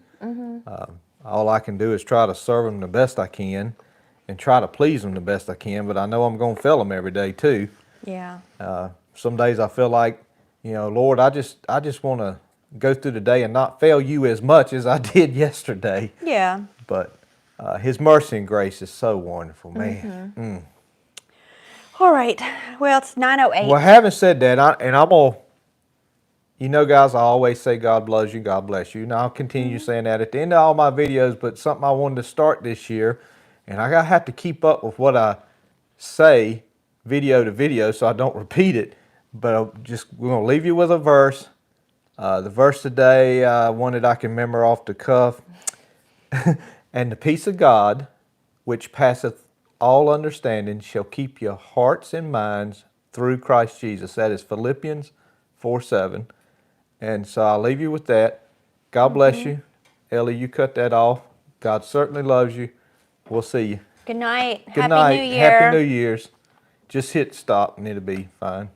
Speaker 1: All I can do is try to serve Him the best I can and try to please Him the best I can, but I know I'm going to fail Him every day too.
Speaker 2: Yeah.
Speaker 1: Some days I feel like, Lord, I just want to go through the day and not fail You as much as I did yesterday.
Speaker 2: Yeah.
Speaker 1: But His mercy and grace is so wonderful, man.
Speaker 2: All right. Well, it's 9:08.
Speaker 1: Well, having said that, I'm going to, guys, I always say God loves you, God bless you. And I'll continue saying that at the end of all my videos, but something I wanted to start this year, and I have to keep up with what I say video to video so I don't repeat it. But we're going to leave you with a verse. The verse today, one that I can remember off the cuff. And the peace of God, which passeth all understanding, shall keep your hearts and minds through Christ Jesus. That is Philippians 4:7. And so I'll leave you with that. God bless you. Ellie, you cut that off. God certainly loves you. We'll see you.
Speaker 2: Good night.
Speaker 1: Good
Speaker 2: Happy
Speaker 1: night.
Speaker 2: New Year.
Speaker 1: Happy New Year's. Just hit stop and it'll be fine.